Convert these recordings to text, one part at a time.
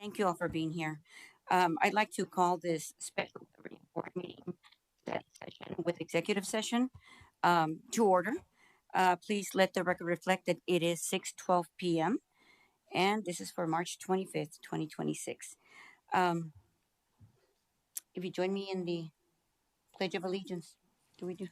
Thank you all for being here. I'd like to call this special board meeting study session with executive session to order. Please let the record reflect that it is 6:12 p.m. and this is for March 25th, 2026. Um, if you join me in the Pledge of Allegiance, do we do?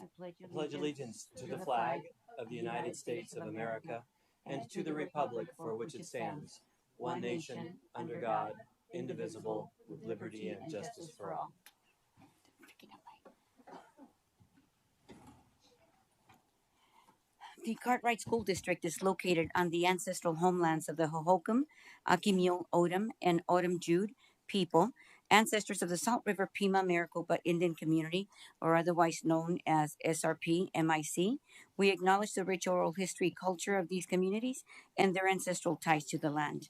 I pledge allegiance to the flag of the United States of America and to the republic for which it stands, one nation, under God, indivisible, with liberty and justice for all. The Cartwright School District is located on the ancestral homelands of the Hohokam, Akimil, Odom, and Odom Jude people, ancestors of the Salt River Pima Maricopa Indian Community, or otherwise known as SRP MIC. We acknowledge the rich oral history culture of these communities and their ancestral ties to the land.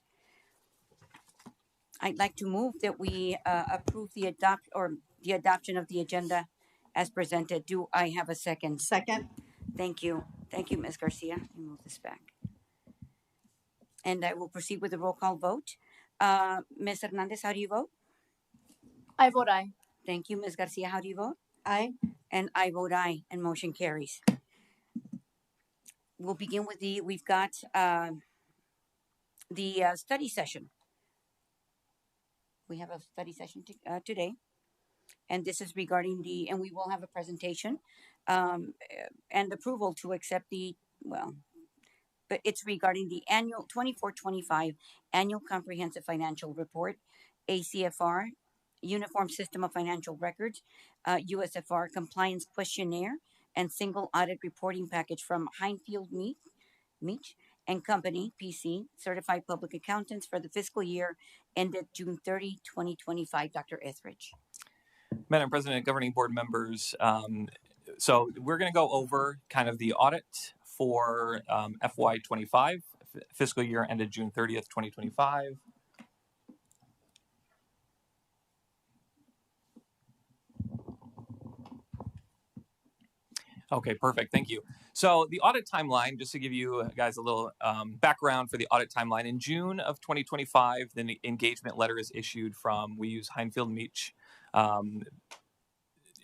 I'd like to move that we approve the adoption of the agenda as presented. Do I have a second? Second. Thank you. Thank you, Ms. Garcia. Let me move this back. And I will proceed with the roll call vote. Ms. Hernandez, how do you vote? I vote aye. Thank you. Ms. Garcia, how do you vote? Aye. And I vote aye, and motion carries. We'll begin with we've got the study session. We have a study session today, and this is regarding and we will have a presentation and approval to accept but it's regarding the annual 24-25 annual comprehensive financial report, ACFR, Uniform System of Financial Records, USFR compliance questionnaire, and single audit reporting package from Heinfield Meach and Company, PC, certified public accountants for the fiscal year ended June 30, 2025. Dr. Etheridge. Madam President, governing board members, so we're going to go over kind of the audit for FY25, fiscal year ended June 30th, 2025. Okay, perfect. Thank you. So the audit timeline, just to give you guys a little background for the audit timeline, in June of 2025, the engagement letter is issued from, we use Heinfield Meach.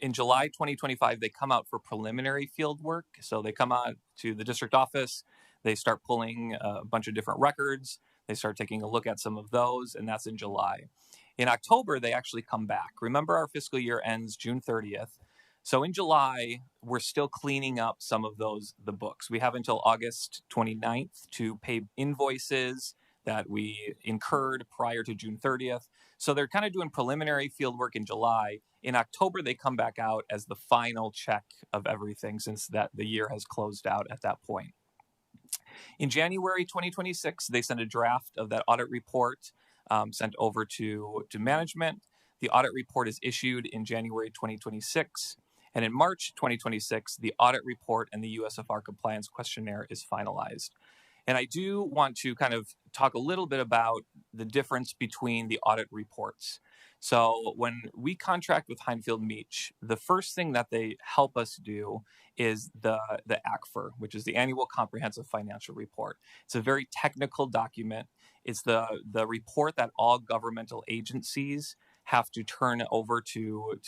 In July 2025, they come out for preliminary field work. So they come out to the district office, they start pulling a bunch of different records, they start taking a look at some of those, and that's in July. In October, they actually come back. Remember, our fiscal year ends June 30th. So in July, we're still cleaning up some of the books. We have until August 29th to pay invoices that we incurred prior to June 30th. So they're kind of doing preliminary field work in July. In October, they come back out as the final check of everything, since the year has closed out at that point. In January 2026, they send a draft of that audit report sent over to management. The audit report is issued in January 2026. And in March 2026, the audit report and the USFR compliance questionnaire is finalized. And I do want to kind of talk a little bit about the difference between the audit reports. So when we contract with Heinfield Meach, the first thing that they help us do is the ACFR, which is the Annual Comprehensive Financial Report. It's a very technical document. It's the report that all governmental agencies have to turn over to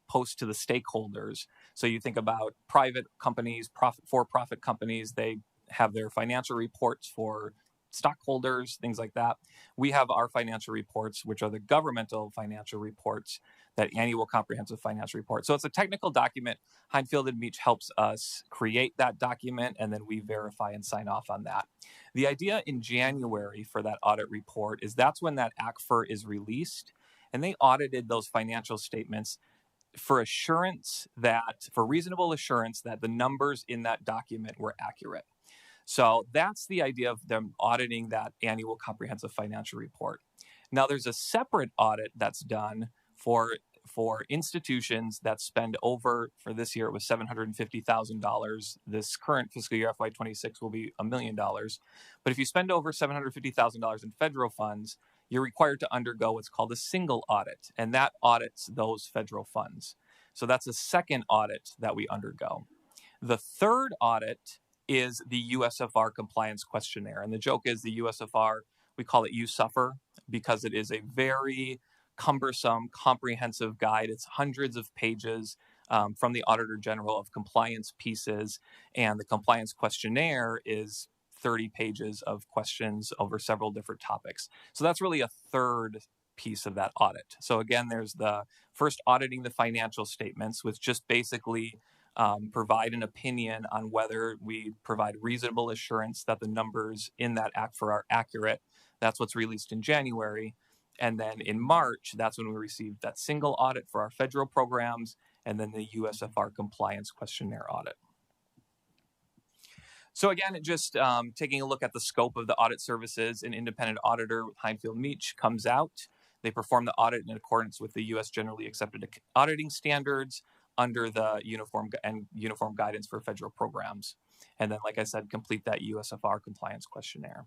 post to the stakeholders. So you think about private companies, for-profit companies, they have their financial reports for stockholders, things like that. We have our financial reports, which are the governmental financial reports, that annual comprehensive financial report. So it's a technical document. Heinfield and Meach helps us create that document, and then we verify and sign off on that. The idea in January for that audit report is that's when that ACFR is released, and they audited those financial statements for reasonable assurance that the numbers in that document were accurate. So that's the idea of them auditing that annual comprehensive financial report. Now, there's a separate audit that's done for institutions that spend over, for this year, it was $750,000. This current fiscal year, FY26, will be $1 million. But if you spend over $750,000 in federal funds, you're required to undergo what's called a single audit, and that audits those federal funds. So that's a second audit that we undergo. The third audit is the USFR compliance questionnaire. And the joke is the USFR, we call it You Suffer because it is a very cumbersome, comprehensive guide. It's hundreds of pages from the Auditor General of compliance pieces, and the compliance questionnaire is 30 pages of questions over several different topics. So that's really a third piece of that audit. So again, there's the first auditing the financial statements, which just basically provide an opinion on whether we provide reasonable assurance that the numbers in that ACFR are accurate. That's what's released in January. And then in March, that's when we received that single audit for our federal programs, and then the USFR compliance questionnaire audit. So again, just taking a look at the scope of the audit services, an independent auditor with Heinfield Meach comes out. They perform the audit in accordance with the U.S. Generally Accepted Auditing Standards under the uniform guidance for federal programs. And then, like I said, complete that USFR compliance questionnaire.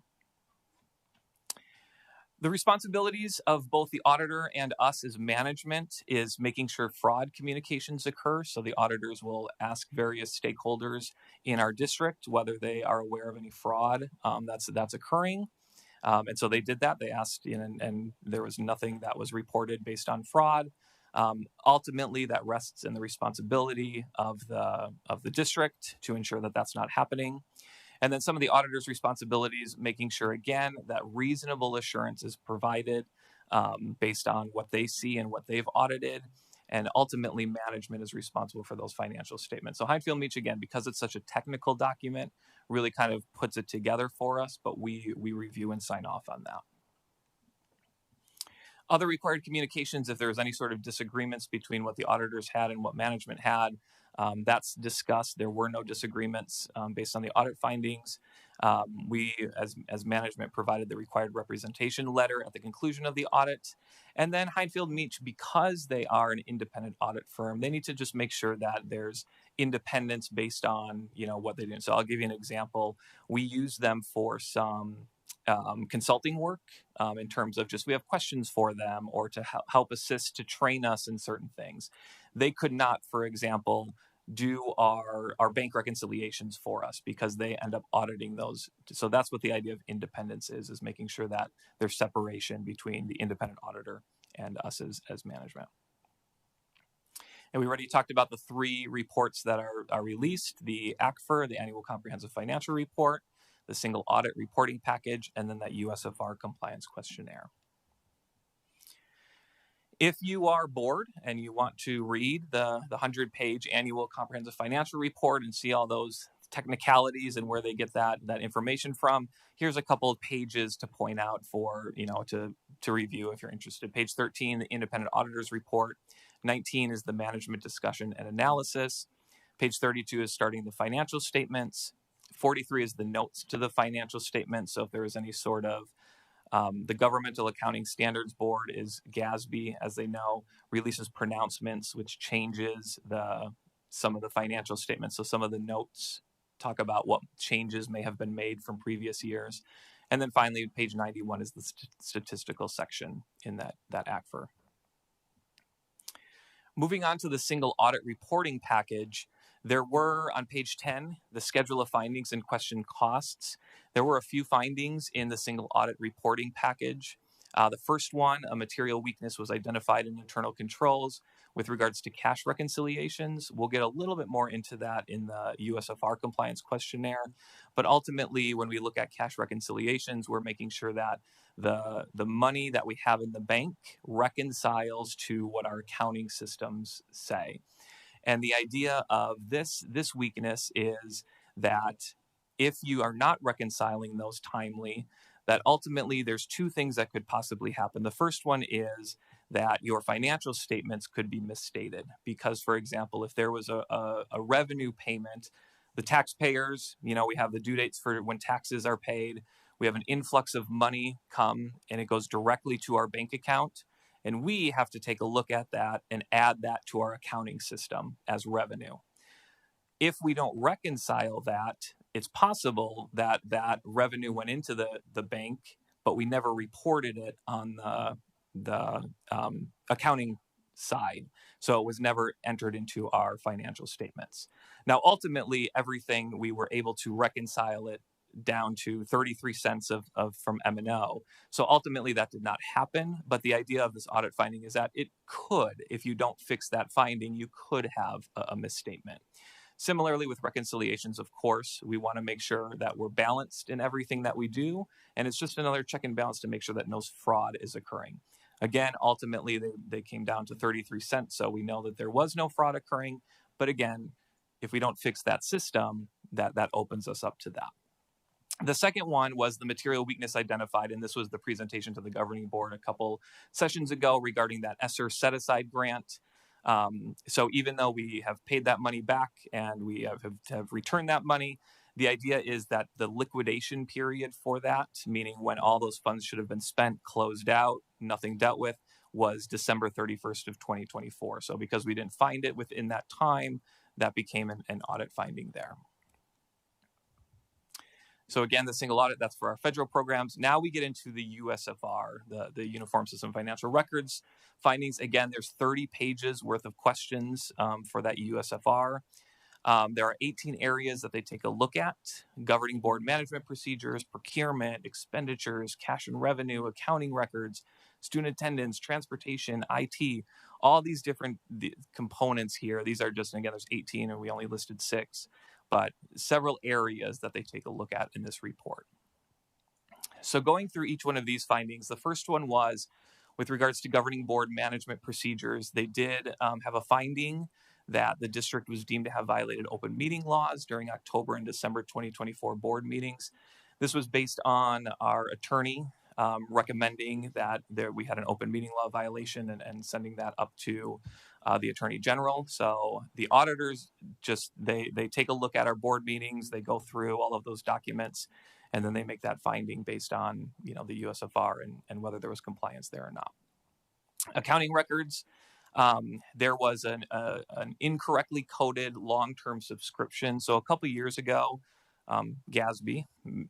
The responsibilities of both the auditor and us as management is making sure fraud communications occur. So the auditors will ask various stakeholders in our district whether they are aware of any fraud that's occurring. And so they did that. They asked, and there was nothing that was reported based on fraud. Ultimately, that rests in the responsibility of the district to ensure that that's not happening. And then some of the auditor's responsibilities, making sure, again, that reasonable assurance is provided based on what they see and what they've audited. And ultimately, management is responsible for those financial statements. So Heinfield Meach, again, because it's such a technical document, really kind of puts it together for us, but we review and sign off on that. Other required communications, if there's any sort of disagreements between what the auditors had and what management had, that's discussed. There were no disagreements based on the audit findings. We, as management, provided the required representation letter at the conclusion of the audit. And then Heinfield Meach, because they are an independent audit firm, they need to just make sure that there's independence based on what they do. So I'll give you an example. We use them for some consulting work in terms of just we have questions for them or to help assist to train us in certain things. They could not, for example, do our bank reconciliations for us because they end up auditing those. So that's what the idea of independence is making sure that there's separation between the independent auditor and us as management. And we already talked about the 3 reports that are released, the ACFR, the Annual Comprehensive Financial Report, the single audit reporting package, and then that USFR compliance questionnaire. If you are bored and you want to read the 100-page annual comprehensive financial report and see all those technicalities and where they get that information from, here's a couple of pages to point out for, to review if you're interested. Page 13, the independent auditor's report. 19 is the management discussion and analysis. Page 32 is starting the financial statements. 43 is the notes to the financial statements. So if there is any sort of the Governmental Accounting Standards Board is GASB, as they know, releases pronouncements, which changes some of the financial statements. So some of the notes talk about what changes may have been made from previous years. And then finally, page 91 is the statistical section in that ACFR. Moving on to the single audit reporting package, there were, on page 10, the schedule of findings and question costs. There were a few findings in the single audit reporting package. The first one, a material weakness was identified in internal controls with regards to cash reconciliations. We'll get a little bit more into that in the USFR compliance questionnaire. But ultimately, when we look at cash reconciliations, we're making sure that the money that we have in the bank reconciles to what our accounting systems say. And the idea of this weakness is that if you are not reconciling those timely, that ultimately there's 2 things that could possibly happen. The first one is that your financial statements could be misstated because, for example, if there was a revenue payment, the taxpayers, we have the due dates for when taxes are paid. We have an influx of money come and it goes directly to our bank account. And we have to take a look at that and add that to our accounting system as revenue. If we don't reconcile that, it's possible that that revenue went into the bank, but we never reported it on the accounting side. So it was never entered into our financial statements. Now, ultimately, everything we were able to reconcile it down to 33 cents of from M&O. So ultimately that did not happen, but the idea of this audit finding is that it could, if you don't fix that finding, you could have a misstatement. Similarly with reconciliations, of course, we want to make sure that we're balanced in everything that we do, and it's just another check and balance to make sure that no fraud is occurring. Again, ultimately they came down to 33 cents, so we know that there was no fraud occurring, but again, if we don't fix that system, that opens us up to that. The second one was the material weakness identified, and this was the presentation to the governing board a couple sessions ago regarding that ESSER set-aside grant. So even though we have paid that money back and we have returned that money, the idea is that the liquidation period for that, meaning when all those funds should have been spent, closed out, nothing dealt with, was December 31st of 2024. So because we didn't find it within that time, that became an audit finding there. So again, the single audit, that's for our federal programs. Now we get into the USFR, the Uniform System Financial Records findings. Again, there's 30 pages worth of questions for that USFR. There are 18 areas that they take a look at: governing board management procedures, procurement, expenditures, cash and revenue, accounting records, student attendance, transportation, IT, all these different components here. These are just, again, there's 18 and we only listed 6, but several areas that they take a look at in this report. So going through each one of these findings, the first one was with regards to governing board management procedures. They did have a finding that the district was deemed to have violated open meeting laws during October and December 2024 board meetings. This was based on our attorney recommending that we had an open meeting law violation and sending that up to the Attorney General. So the auditors they take a look at our board meetings, they go through all of those documents, and then they make that finding based on the USFR and whether there was compliance there or not. Accounting records. There was an incorrectly coded long-term subscription. So a couple years ago, GASB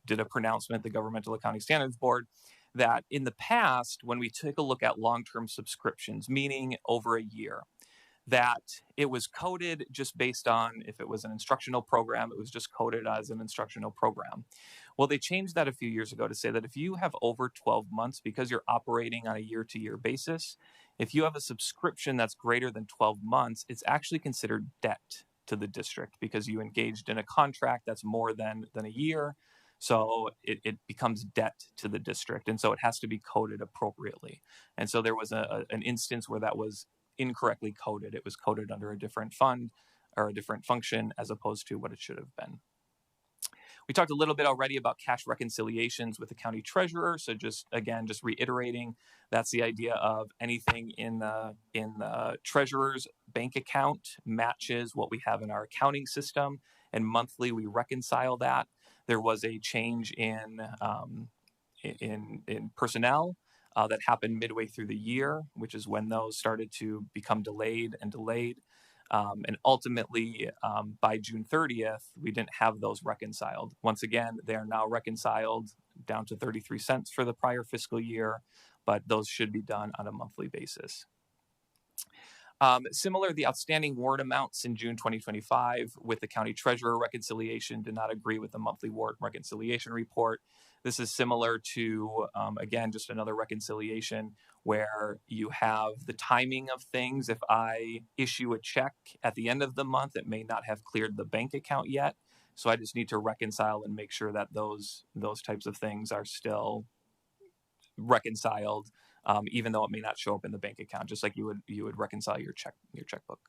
did a pronouncement, the Governmental Accounting Standards Board, that in the past, when we took a look at long-term subscriptions, meaning over a year, that it was coded just based on if it was an instructional program, it was just coded as an instructional program. Well, they changed that a few years ago to say that if you have over 12 months, because you're operating on a year-to-year basis, if you have a subscription that's greater than 12 months, it's actually considered debt to the district because you engaged in a contract that's more than a year. So it becomes debt to the district. And so it has to be coded appropriately. And so there was an instance where that was incorrectly coded. It was coded under a different fund or a different function as opposed to what it should have been. We talked a little bit already about cash reconciliations with the county treasurer. So just reiterating, that's the idea of anything in the treasurer's bank account matches what we have in our accounting system, and monthly we reconcile that. There was a change in personnel that happened midway through the year, which is when those started to become delayed. And ultimately, by June 30th, we didn't have those reconciled. Once again, they are now reconciled down to 33 cents for the prior fiscal year, but those should be done on a monthly basis. Similar, the outstanding warrant amounts in June 2025 with the county treasurer reconciliation did not agree with the monthly warrant reconciliation report. This is similar to, again, just another reconciliation where you have the timing of things. If I issue a check at the end of the month, it may not have cleared the bank account yet. So I just need to reconcile and make sure that those types of things are still reconciled, even though it may not show up in the bank account, just like you would reconcile your checkbook.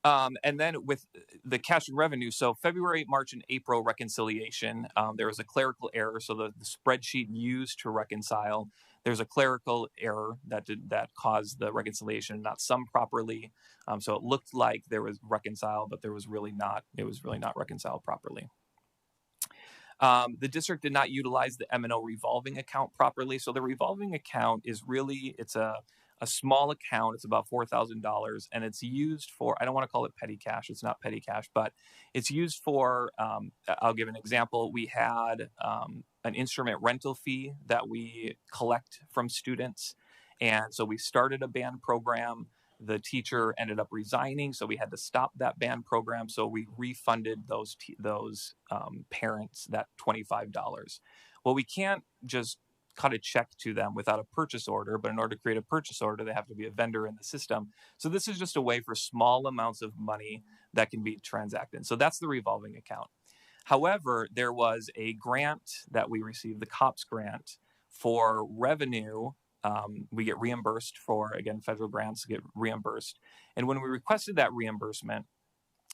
And then with the cash and revenue, so February, March, and April reconciliation, there was a clerical error. So the spreadsheet used to reconcile, there's a clerical error that caused the reconciliation not sum properly. So it looked like there was reconciled, but it was really not reconciled properly. The district did not utilize the M&O revolving account properly. So the revolving account is really, it's a small account. It's about $4,000, and it's used for, I don't want to call it petty cash. It's not petty cash, but it's used for, I'll give an example. We had an instrument rental fee that we collect from students, And so we started a band program. The teacher ended up resigning, so we had to stop that band program. So we refunded those parents that $25. Well, we can't just cut a check to them without a purchase order, but in order to create a purchase order, they have to be a vendor in the system. So this is just a way for small amounts of money that can be transacted. So that's the revolving account. However, there was a grant that we received, the COPS grant, for revenue. We get reimbursed for, again, federal grants get reimbursed. And when we requested that reimbursement,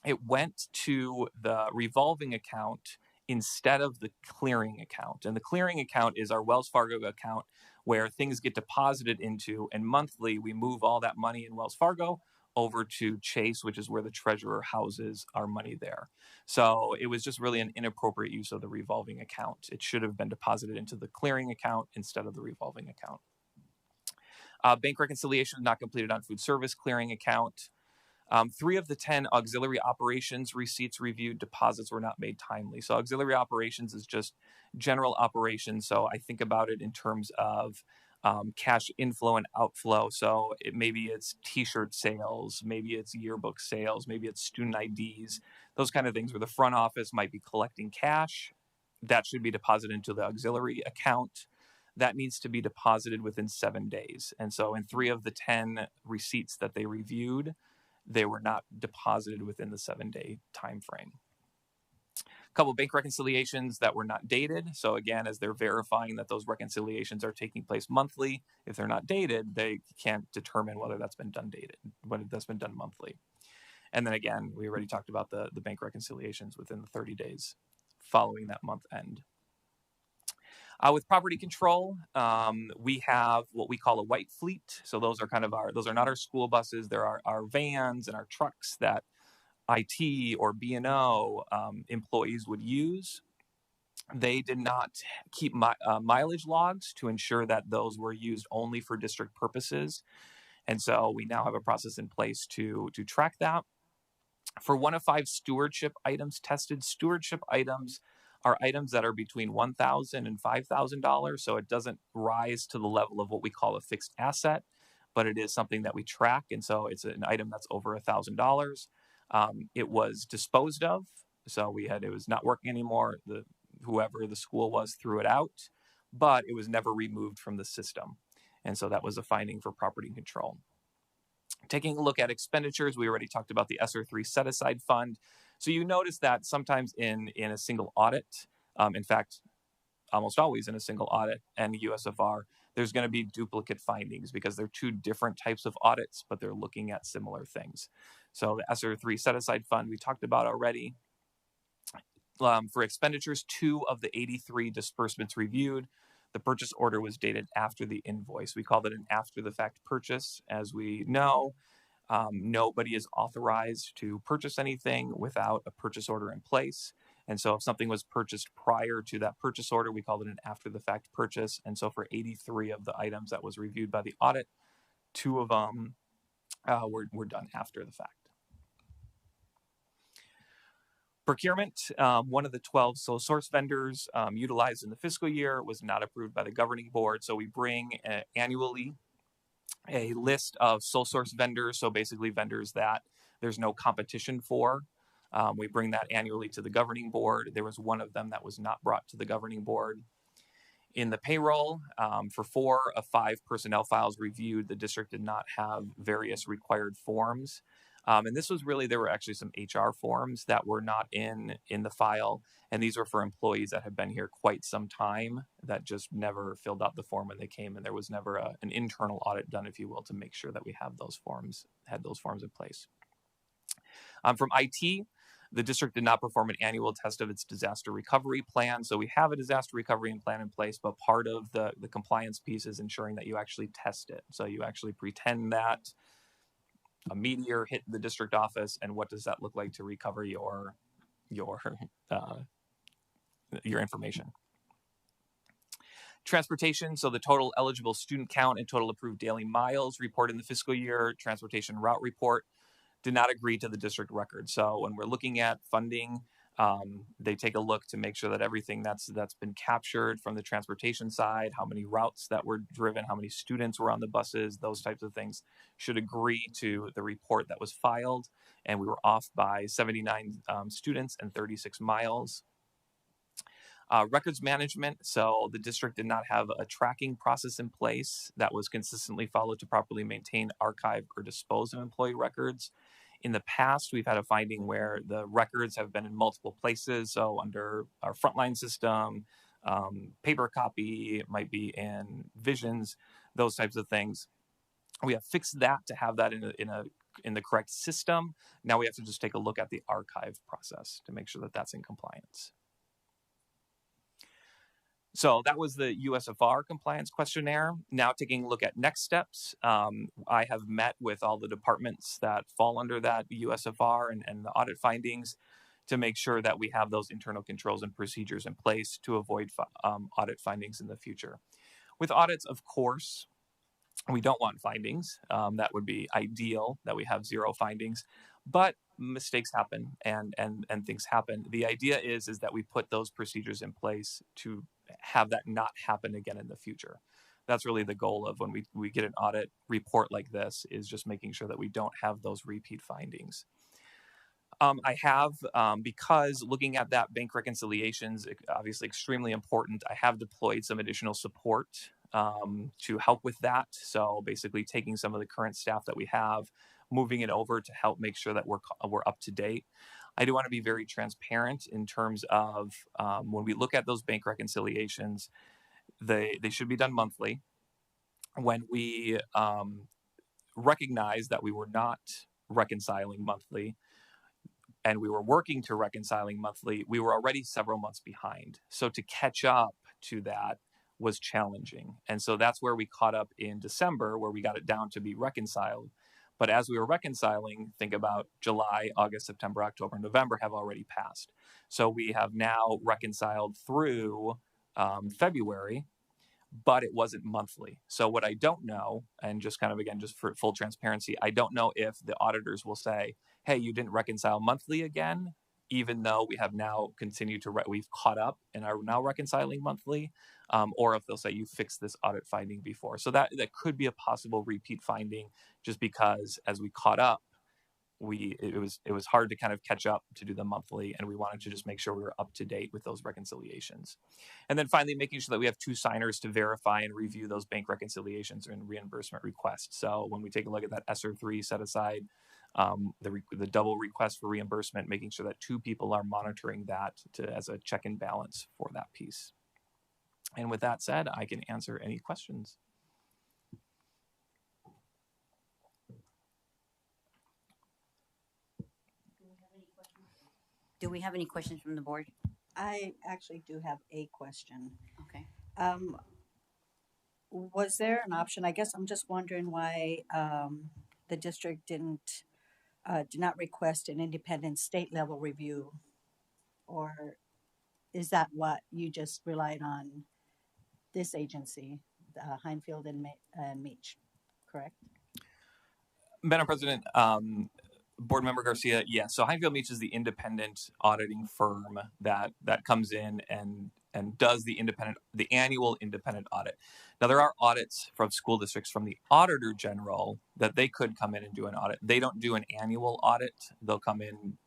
it went to the revolving account instead of the clearing account. And the clearing account is our Wells Fargo account where things get deposited into, and monthly we move all that money in Wells Fargo over to Chase, which is where the treasurer houses our money there. So it was just really an inappropriate use of the revolving account. It should have been deposited into the clearing account instead of the revolving account. Bank reconciliation not completed on food service clearing account. 3 of the 10 auxiliary operations receipts reviewed, deposits were not made timely. So auxiliary operations is just general operations. So I think about it in terms of cash inflow and outflow. So maybe it's t-shirt sales, maybe it's yearbook sales, maybe it's student IDs, those kind of things where the front office might be collecting cash. That should be deposited into the auxiliary account. That needs to be deposited within 7 days. And so in 3 of the 10 receipts that they reviewed, they were not deposited within the 7-day time frame. A couple of bank reconciliations that were not dated. So again, as they're verifying that those reconciliations are taking place monthly, if they're not dated, they can't determine whether that's been done dated, whether that's been done monthly. And then again, we already talked about the bank reconciliations within the 30 days following that month end. With property control, we have what we call a white fleet. So those are those are not our school buses. They're our vans and our trucks that IT or B&O employees would use. They did not keep mileage logs to ensure that those were used only for district purposes. And so we now have a process in place to track that. For 1 of 5 stewardship items tested, stewardship items are items that are between $1,000 and $5,000. So it doesn't rise to the level of what we call a fixed asset, but it is something that we track. And so it's an item that's over $1,000. It was disposed of. So it was not working anymore. Whoever the school was threw it out, but it was never removed from the system. And so that was a finding for property control. Taking a look at expenditures, we already talked about the ESSER 3 set-aside fund. So you notice that sometimes in a single audit, in fact, almost always in a single audit and USFR, there's going to be duplicate findings because they're 2 different types of audits, but they're looking at similar things. So the ESSER 3 set-aside fund we talked about already. For expenditures, 2 of the 83 disbursements reviewed, the purchase order was dated after the invoice. We called it an after-the-fact purchase. As we know, nobody is authorized to purchase anything without a purchase order in place. And so if something was purchased prior to that purchase order, we called it an after-the-fact purchase. And so for 83 of the items that was reviewed by the audit, 2 of them were done after the fact. Procurement, 1 of the 12 sole source vendors utilized in the fiscal year was not approved by the governing board. So we bring annually a list of sole source vendors. So basically vendors that there's no competition for. We bring that annually to the governing board. There was 1 of them that was not brought to the governing board. In the payroll, for 4 of 5 personnel files reviewed, the district did not have various required forms. And this was really, there were actually some HR forms that were not in the file. And these were for employees that had been here quite some time that just never filled out the form when they came. And there was never an internal audit done, if you will, to make sure that we have those forms, had those forms in place. From IT, the district did not perform an annual test of its disaster recovery plan. So we have a disaster recovery plan in place, but part of the compliance piece is ensuring that you actually test it. So you actually pretend that a meteor hit the district office, and what does that look like to recover your information. Transportation, so the total eligible student count and total approved daily miles reported in the fiscal year transportation route report did not agree to the district record. So when we're looking at funding They take a look to make sure that everything that's been captured from the transportation side, how many routes that were driven, how many students were on the buses, those types of things should agree to the report that was filed. And we were off by 79 students and 36 miles. Records management. So the district did not have a tracking process in place that was consistently followed to properly maintain, archive, or dispose of employee records. In the past, we've had a finding where the records have been in multiple places. So under our frontline system, paper copy, it might be in visions, those types of things. We have fixed that to have that in the correct system. Now we have to just take a look at the archive process to make sure that that's in compliance. So that was the USFR compliance questionnaire. Now taking a look at next steps, I have met with all the departments that fall under that USFR and the audit findings to make sure that we have those internal controls and procedures in place to avoid audit findings in the future. With audits, of course, we don't want findings. That would be ideal that we have zero findings, but mistakes happen and things happen. The idea is that we put those procedures in place to have that not happen again in the future. That's really the goal of when we get an audit report like this, is just making sure that we don't have those repeat findings. I have, because looking at that bank reconciliations, obviously extremely important, I have deployed some additional support to help with that. So basically taking some of the current staff that we have, moving it over to help make sure that we're up to date. I do want to be very transparent in terms of when we look at those bank reconciliations, they should be done monthly. When we recognize that we were not reconciling monthly, and we were working to reconciling monthly, we were already several months behind. So to catch up to that was challenging. And so that's where we caught up in December, where we got it down to be reconciled. But as we were reconciling, think about July, August, September, October, November have already passed. So we have now reconciled through February, but it wasn't monthly. So what I don't know, and just kind of, again, just for full transparency, I don't know if the auditors will say, hey, you didn't reconcile monthly again, even though we have now continued to, we've caught up and are now reconciling monthly, or if they'll say you fixed this audit finding before. So that could be a possible repeat finding, just because as we caught up, it was hard to kind of catch up to do the monthly, and we wanted to just make sure we were up to date with those reconciliations. And then finally, making sure that we have two signers to verify and review those bank reconciliations and reimbursement requests. So when we take a look at that ESSER 3 set aside, the double request for reimbursement, making sure that two people are monitoring that as a check and balance for that piece. And with that said, I can answer any questions. Do we have any questions from the board? I actually do have a question. Okay. Was there an option? I guess I'm just wondering why the district did not request an independent state level review, or is that what you just relied on this agency, Heinfield and Meach, correct? Madam President, Board Member Garcia, yes. So Heinfield Meach is the independent auditing firm that comes in and does the annual independent audit. Now, there are audits from school districts from the Auditor General that they could come in and do an audit. They don't do an annual audit. They'll come in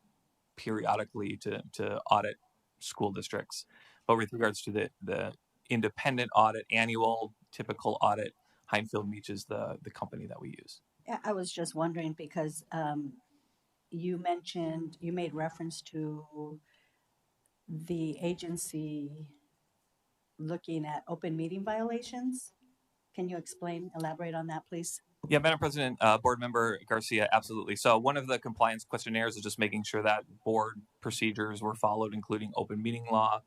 periodically to audit school districts. But with regards to the independent audit, annual typical audit, Heinfield Meach is the company that we use. Yeah, I was just wondering because you made reference to the agency looking at open meeting violations. Can you elaborate on that, please? Yeah, Madam President, Board Member Garcia, absolutely. So one of the compliance questionnaires is just making sure that board procedures were followed, including open meeting law.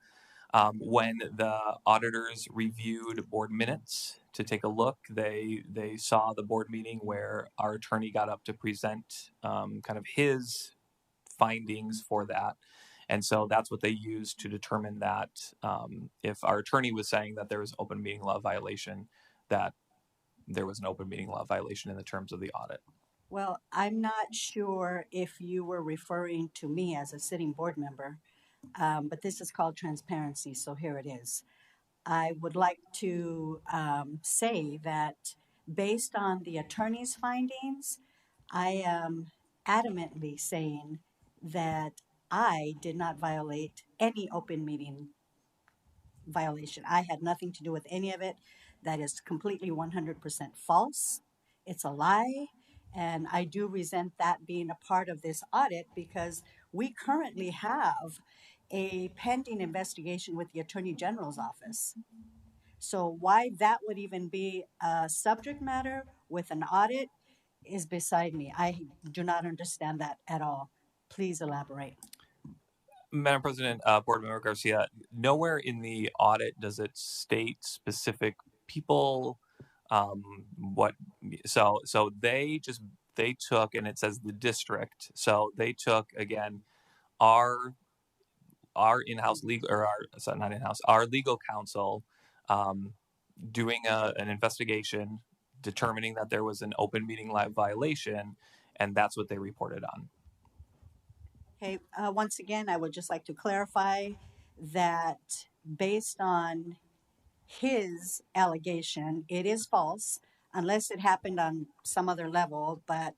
When the auditors reviewed board minutes to take a look, they saw the board meeting where our attorney got up to present kind of his findings for that. And so that's what they used to determine that if our attorney was saying that there was open meeting law violation, that there was an open meeting law violation in the terms of the audit. Well, I'm not sure if you were referring to me as a sitting board member. but this is called transparency, so here it is. I would like to say that based on the attorney's findings, I am adamantly saying that I did not violate any open meeting violation. I had nothing to do with any of it. That is completely 100% false. It's a lie. And I do resent that being a part of this audit because we currently have a pending investigation with the Attorney General's office. So, why that would even be a subject matter with an audit is beside me. I do not understand that at all. Please elaborate. Madam President, Board Member Garcia, nowhere in the audit does it state specific people. What so they took, and it says the district. So they took again our in-house legal, or our, sorry, not in-house, our legal counsel, doing an investigation, determining that there was an open meeting law violation, and that's what they reported on. Okay, once again, I would just like to clarify that based on his allegation, it is false unless it happened on some other level, but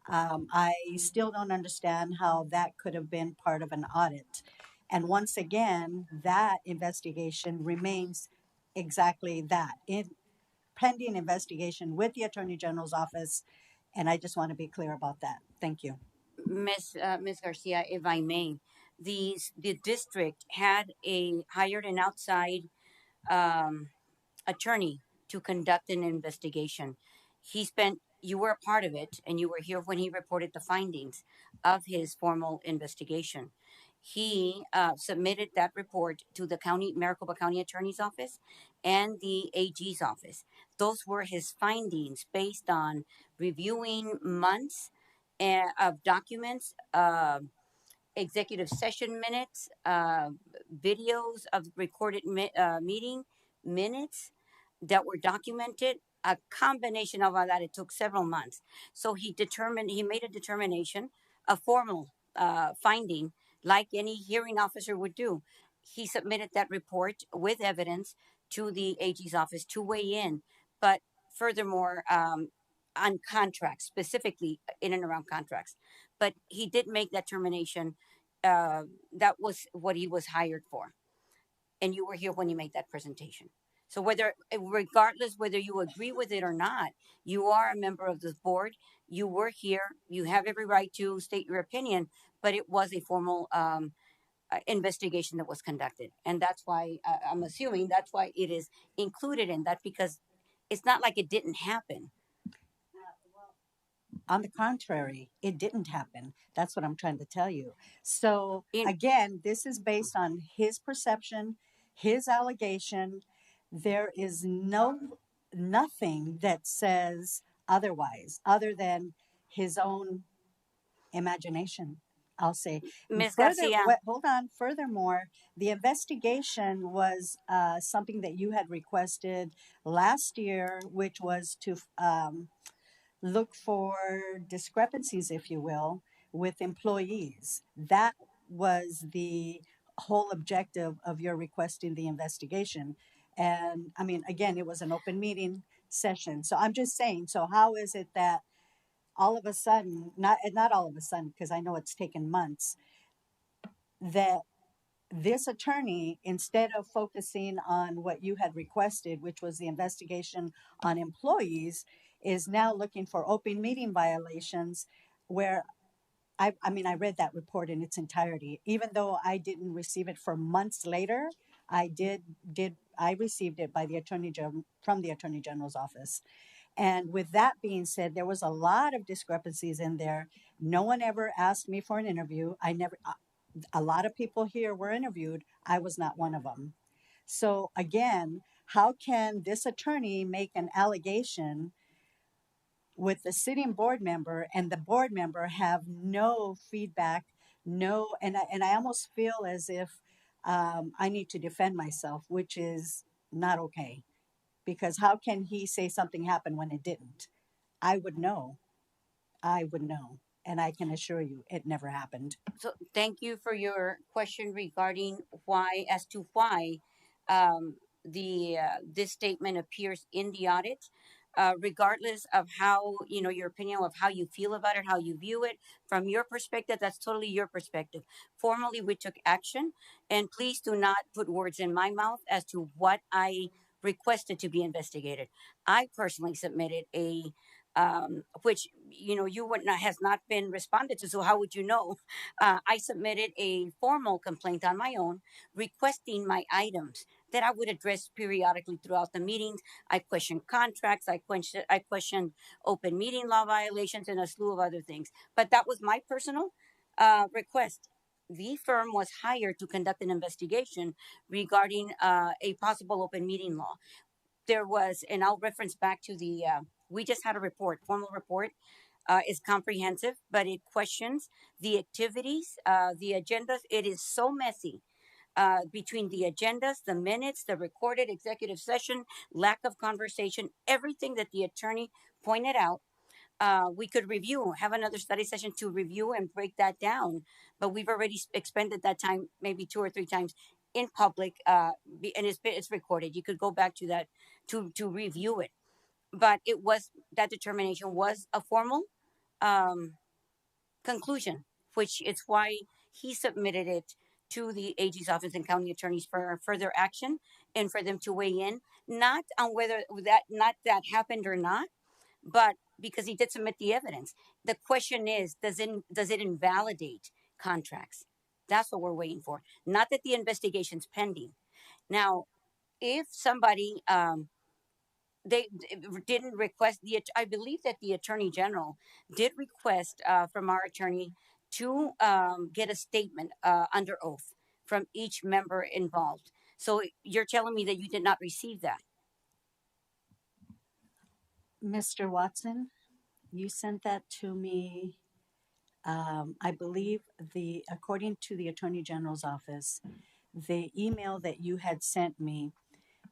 I still don't understand how that could have been part of an audit. And once again, that investigation remains exactly that, in pending investigation with the Attorney General's office. And I just want to be clear about that. Thank you. Miss Garcia, if I may, the district had a hired an outside um, attorney to conduct an investigation. You were a part of it, and you were here when he reported the findings of his formal investigation. He submitted that report to the Maricopa County Attorney's Office and the AG's office. Those were his findings based on reviewing months of documents, executive session minutes, videos of recorded meeting minutes that were documented. A combination of all that, it took several months. So he made a determination, a formal finding, like any hearing officer would do. He submitted that report with evidence to the AG's office to weigh in. But furthermore, on contracts, specifically in and around contracts. But he did make that determination. That was what he was hired for, and you were here when he made that presentation. So regardless whether you agree with it or not, you are a member of this board. You were here. You have every right to state your opinion, but it was a formal investigation that was conducted, and that's why I'm assuming that's why it is included in that, because it's not like it didn't happen. On the contrary, it didn't happen. That's what I'm trying to tell you. So, In, again, this is based on his perception, his allegation. There is nothing that says otherwise, other than his own imagination, I'll say. Ms. Garcia, Hold on. Furthermore, the investigation was something that you had requested last year, which was to look for discrepancies, if you will, with employees. That was the whole objective of your requesting the investigation. And I mean, again, it was an open meeting session. So I'm just saying, so how is it that all of a sudden, not all of a sudden, because I know it's taken months, that this attorney, instead of focusing on what you had requested, which was the investigation on employees, is now looking for open meeting violations where I mean, I read that report in its entirety. Even though I didn't receive it for months later, I received it by the from the Attorney General's office. And with that being said, there was a lot of discrepancies in there. No one ever asked me for an interview. A lot of people here were interviewed. I was not one of them. So again, how can this attorney make an allegation with the sitting board member and the board member have no feedback, and I almost feel as if I need to defend myself, which is not okay. Because how can he say something happened when it didn't? I would know. I would know. And I can assure you, it never happened. So thank you for your question regarding why, as to why um, the this statement appears in the audit. Regardless of how, your opinion of how you feel about it, how you view it from your perspective, that's totally your perspective. Formally, we took action, and please do not put words in my mouth as to what I requested to be investigated. I personally submitted a which you would not has not been responded to. So how would you know? I submitted a formal complaint on my own, requesting my items that I would address periodically throughout the meetings. I questioned contracts. I questioned open meeting law violations and a slew of other things. But that was my personal request. The firm was hired to conduct an investigation regarding a possible open meeting law. There was, and I'll reference back to the, we just had a report, formal report. Is comprehensive, but it questions the activities, the agendas. It is so messy between the agendas, the minutes, the recorded executive session, lack of conversation, everything that the attorney pointed out. We could review, have another study session to review and break that down, but we've already expended that time maybe 2 or 3 times in public, and it's recorded. You could go back to that to review it. But it was, that determination was a formal um, conclusion, which is why he submitted it to the AG's office and county attorneys for further action and for them to weigh in, not on whether that happened or not, but because he did submit the evidence. The question is, does it invalidate contracts? That's what we're waiting for. Not that the investigation's pending. Now, if somebody they didn't request I believe that the attorney general did request from our attorney to get a statement under oath from each member involved. So you're telling me that you did not receive that? Mr. Watson, you sent that to me. I believe according to the Attorney General's office, the email that you had sent me,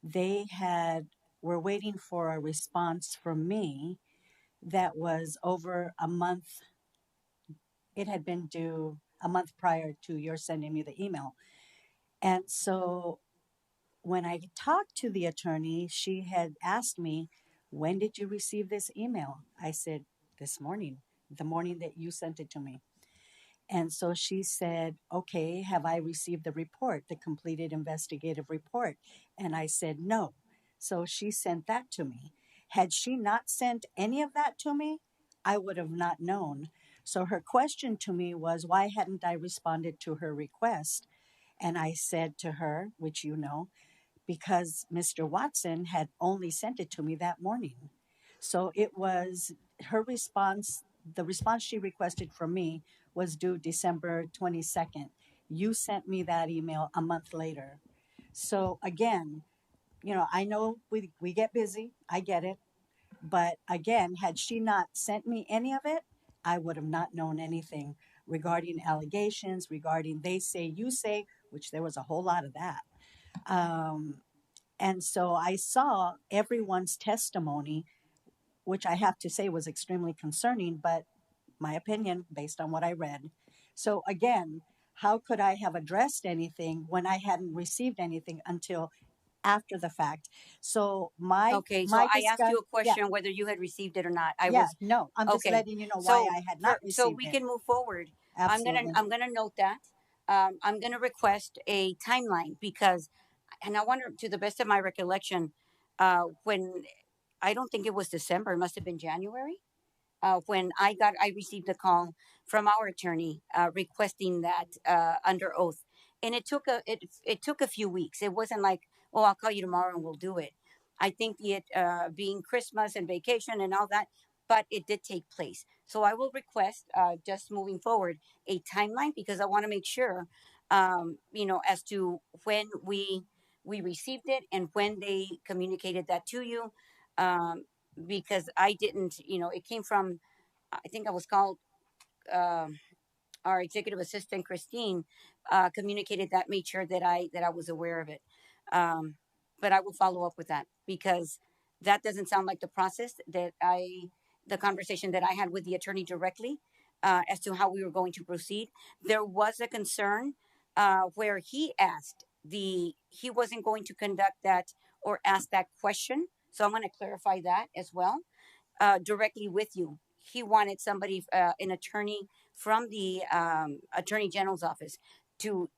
they were waiting for a response from me that was over a month. It had been due a month prior to your sending me the email. And so when I talked to the attorney, she had asked me, "When did you receive this email?" I said, "This morning, the morning that you sent it to me." And so she said, "Okay, have I received the report, the completed investigative report?" And I said, "No." So she sent that to me. Had she not sent any of that to me, I would have not known. So her question to me was, why hadn't I responded to her request? And I said to her, which you know, because Mr. Watson had only sent it to me that morning. So it was her response, the response she requested from me was due December 22nd. You sent me that email a month later. So again, I know we get busy, I get it. But again, had she not sent me any of it, I would have not known anything regarding allegations, regarding they say, you say, which there was a whole lot of that. Um, and so I saw everyone's testimony, which I have to say was extremely concerning, but my opinion based on what I read. So again, how could I have addressed anything when I hadn't received anything until after the fact? So Okay, so my I asked you a yeah, question whether you had received it or not. I yeah, was no, I'm just okay. letting you know why So I had not so received we it. can move forward. Absolutely. I'm gonna note that. I'm gonna request a timeline because, and I wonder, to the best of my recollection, when I don't think it was December, it must have been January, when I received a call from our attorney requesting that under oath, and it took a few weeks. It wasn't like, oh, I'll call you tomorrow and we'll do it. I think it being Christmas and vacation and all that, but it did take place. So I will request, just moving forward, a timeline because I want to make sure, as to when we received it and when they communicated that to you. Um, because I didn't, it came from, I think I was called, um our executive assistant, Christine, communicated that, made sure that I was aware of it. Um, but I will follow up with that because that doesn't sound like the process the conversation that I had with the attorney directly. as to how we were going to proceed. There was a concern where he asked he wasn't going to conduct that or ask that question. So I'm going to clarify that as well directly with you. He wanted somebody, an attorney from the attorney general's office, to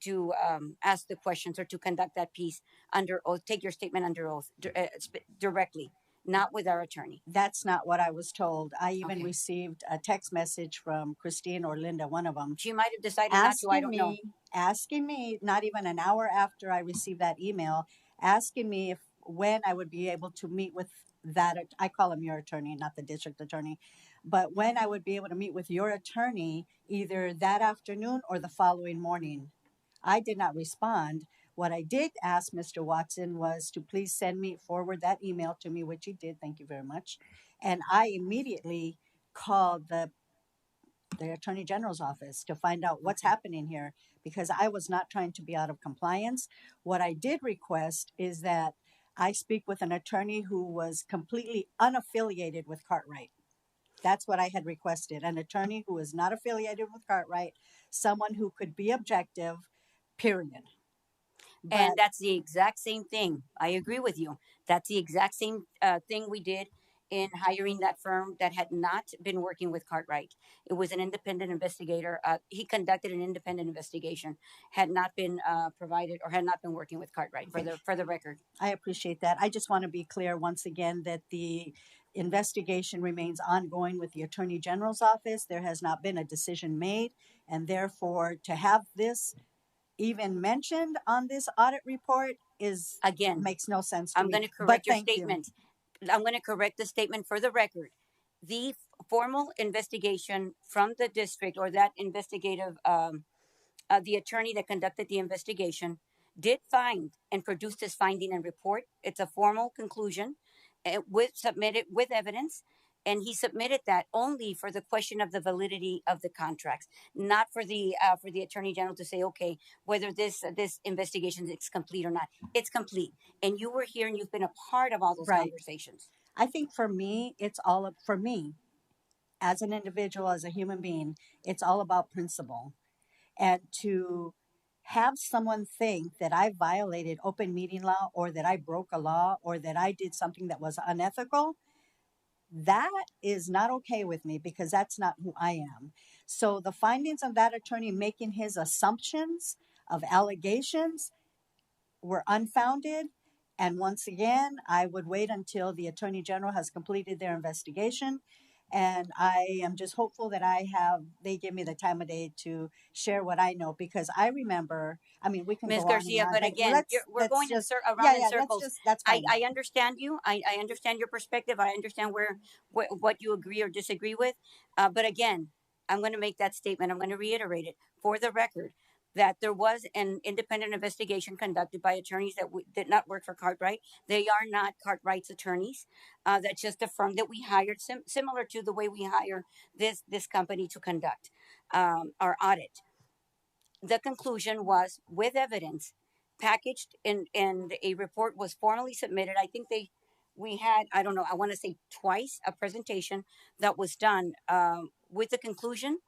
ask the questions or to conduct that piece under oath. Take your statement under oath directly, not with our attorney. That's not what I was told. I even Okay. received a text message from Christine or Linda, one of them, She might have decided not to. I don't know. asking me, not even an hour after I received that email, asking me if when I would be able to meet with that. I call him your attorney, not the district attorney, but when I would be able to meet with your attorney either that afternoon or the following morning. I did not respond. What I did ask Mr. Watson was to please forward that email to me, which he did. Thank you very much. And I immediately called the Attorney General's office to find out what's happening here because I was not trying to be out of compliance. What I did request is that I speak with an attorney who was completely unaffiliated with Cartwright. That's what I had requested, an attorney who is not affiliated with Cartwright, someone who could be objective, period. And that's the exact same thing. I agree with you. That's the exact same thing we did in hiring that firm that had not been working with Cartwright. It was an independent investigator. He conducted an independent investigation, had not been provided or had not been working with Cartwright. For the record, I appreciate that. I just want to be clear once again that the investigation remains ongoing with the Attorney General's office. There has not been a decision made, and therefore to have this even mentioned on this audit report again, makes no sense to I'm me. going to But correct your thank you. statement. I'm going to correct the statement for the record. The formal investigation from the district or that investigative, the attorney that conducted the investigation did find and produced his finding and report. It's a formal conclusion submitted with evidence. And he submitted that only for the question of the validity of the contracts, not for the attorney general to say, okay, whether this investigation is complete or not. It's complete, and you were here and you've been a part of all those Right. conversations. I think for me, for me as an individual, as a human being, it's all about principle. And to have someone think that I violated open meeting law or that I broke a law or that I did something that was unethical, that is not okay with me because that's not who I am. So the findings of that attorney making his assumptions of allegations were unfounded. And once again, I would wait until the Attorney General has completed their investigation. And I am just hopeful that they give me the time of day to share what I know because I remember, I mean, we can Ms. go on Garcia, and on, but again, we're going around in circles. that's fine. I understand you. I understand your perspective. I understand what you agree or disagree with. But again, I'm going to make that statement. I'm going to reiterate it for the record that there was an independent investigation conducted by attorneys that did not work for Cartwright. They are not Cartwright's attorneys. That's just a firm that we hired, similar to the way we hire this company to conduct our audit. The conclusion was with evidence packaged and a report was formally submitted. I think we had, I don't know, I want to say twice a presentation that was done with the conclusion,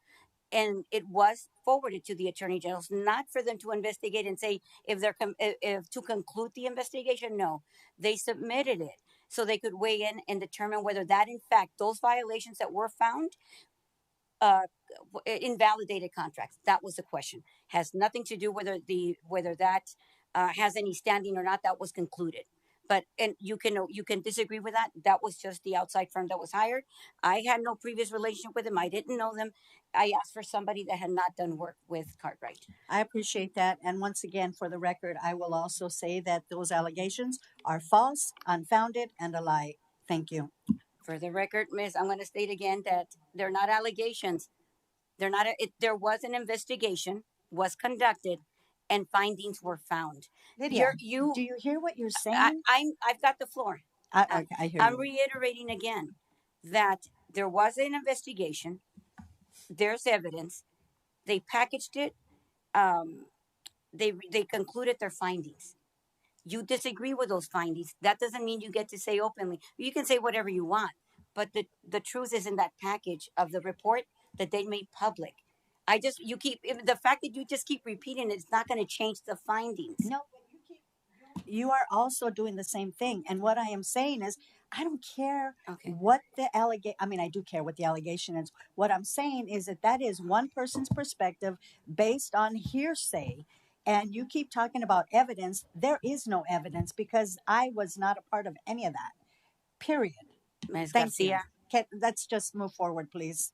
and it was forwarded to the attorney generals, not for them to investigate and say if to conclude the investigation. No, they submitted it so they could weigh in and determine whether that in fact those violations that were found uh, invalidated contracts. That was the question. Has nothing to do whether that has any standing or not. That was concluded. But and you can disagree with that. That was just the outside firm that was hired. I had no previous relationship with them. I didn't know them. I asked for somebody that had not done work with Cartwright. I appreciate that. And once again, for the record, I will also say that those allegations are false, unfounded, and a lie. Thank you. For the record, Miss, I'm going to state again that they're not allegations. They're not. There was an investigation was conducted, and findings were found. Lydia, do you hear what you're saying? I've got the floor. Okay, I hear I'm you. reiterating again that there was an investigation. There's evidence. They packaged it. They concluded their findings. You disagree with those findings. That doesn't mean you get to say openly. You can say whatever you want, but the truth is in that package of the report that they made public. I just the fact that you just keep repeating it's not going to change the findings. No, you are also doing the same thing. And what I am saying is, I don't care Okay. what the allegation, I mean, I do care what the allegation is. What I'm saying is that is one person's perspective based on hearsay. And you keep talking about evidence. There is no evidence because I was not a part of any of that. Period. Ms. Thank you. Garcia, Let's just move forward, please.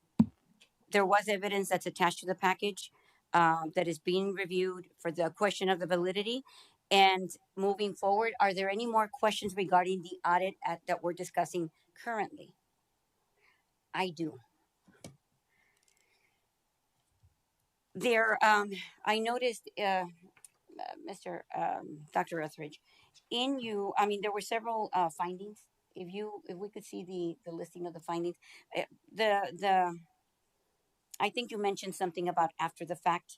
there was evidence that's attached to the package that is being reviewed for the question of the validity. And moving forward, are there any more questions regarding the audit that we're discussing currently? I do. I noticed, Mr. Dr. Etheridge, I mean, there were several findings. If we could see the listing of the findings, uh, the I think you mentioned something about after the fact.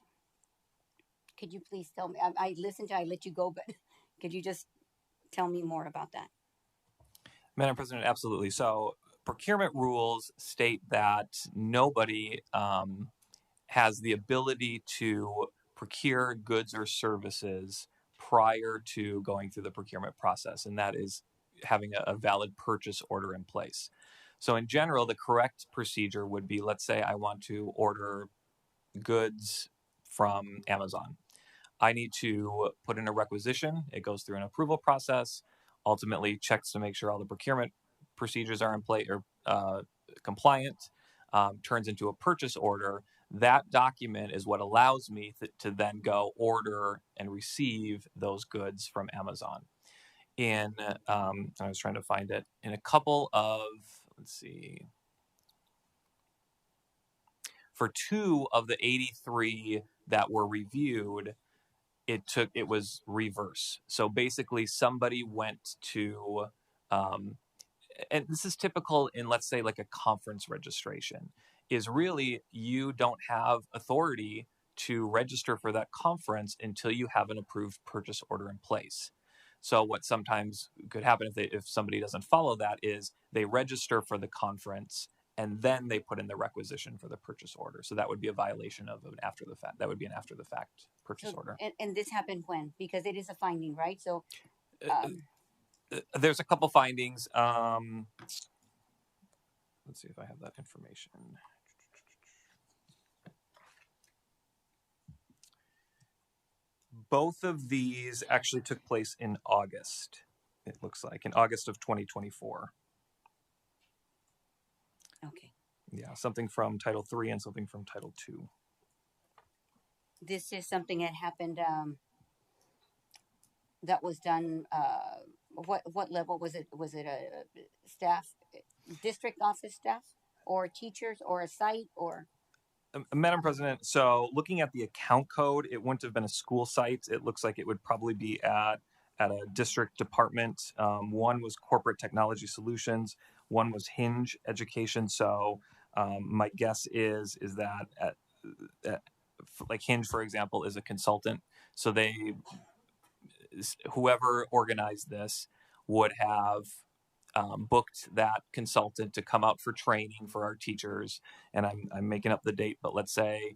Could you please tell me? I listened to, I let you go, but could you just tell me more about that? Madam President, absolutely. So procurement rules state that nobody has the ability to procure goods or services prior to going through the procurement process, and that is having a valid purchase order in place. So in general, the correct procedure would be, let's say I want to order goods from Amazon. I need to put in a requisition. It goes through an approval process, ultimately checks to make sure all the procurement procedures are in place or compliant, turns into a purchase order. That document is what allows me to then go order and receive those goods from Amazon. I was trying to find it in a couple of, let's see, for 2 of the 83 that were reviewed, it was reverse. So basically somebody went to and this is typical in, let's say, like a conference registration, is really you don't have authority to register for that conference until you have an approved purchase order in place. So what sometimes could happen if somebody doesn't follow that is they register for the conference and then they put in the requisition for the purchase order. So that would be a violation of an after the fact. That would be an after the fact purchase order. And this happened when? Because it is a finding, right? So there's a couple findings. Let's see if I have that information. Both of these actually took place in August, it looks like, in August of 2024. okay. Yeah, something from Title III and something from Title II. This is something that happened that was done what level was it? Was it a staff, district office staff, or teachers, or a site, or Madam President, so looking at the account code, it wouldn't have been a school site. It looks like it would probably be at a district department. One was Corporate Technology Solutions. One was Hinge Education. So my guess is that like Hinge, for example, is a consultant. So whoever organized this would have booked that consultant to come out for training for our teachers. And I'm making up the date, but let's say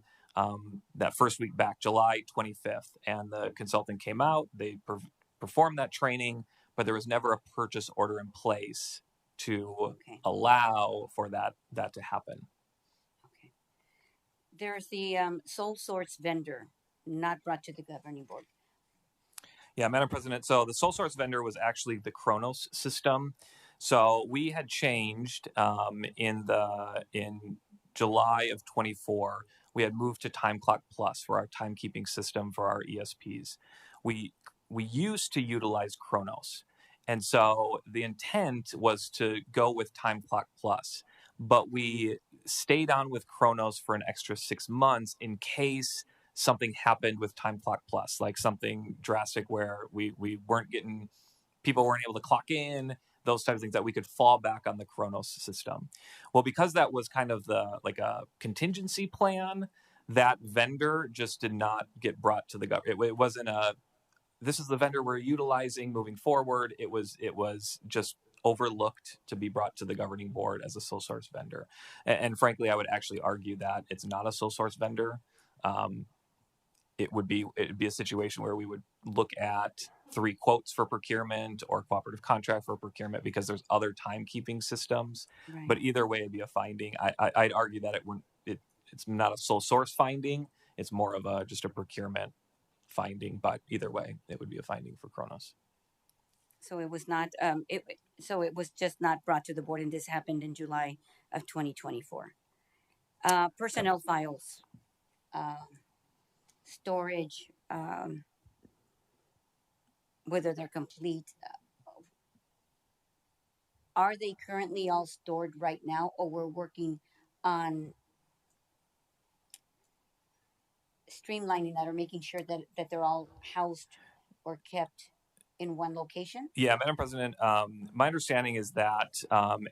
that first week back, July 25th, and the consultant came out, they performed that training, but there was never a purchase order in place to allow for that to happen. okay. There's the sole source vendor not brought to the governing board. Yeah, Madam President. So the sole source vendor was actually the Kronos system. So we had changed in July of 24. We had moved to Time Clock Plus for our timekeeping system for our ESPs. We used to utilize Kronos, and so the intent was to go with Time Clock Plus, but we stayed on with Kronos for an extra 6 months in case something happened with Time Clock Plus, like something drastic where we people weren't able to clock in, those types of things, that we could fall back on the Kronos system. Well, because that was kind of like a contingency plan, that vendor just did not get brought to the government. It wasn't this is the vendor we're utilizing moving forward. It was just overlooked to be brought to the governing board as a sole source vendor. And frankly, I would actually argue that it's not a sole source vendor. It'd be a situation where we would look at 3 quotes for procurement or cooperative contract for procurement because there's other timekeeping systems. Right. But either way, it'd be a finding. I'd argue that it's not a sole source finding. It's more of just a procurement finding. But either way, it would be a finding for Kronos. So it was not. So it was just not brought to the board, and this happened in July of 2024. Personnel files, storage, whether they're complete. Are they currently all stored right now, or we're working on streamlining that or making sure that they're all housed or kept in one location? Yeah, Madam President, my understanding is that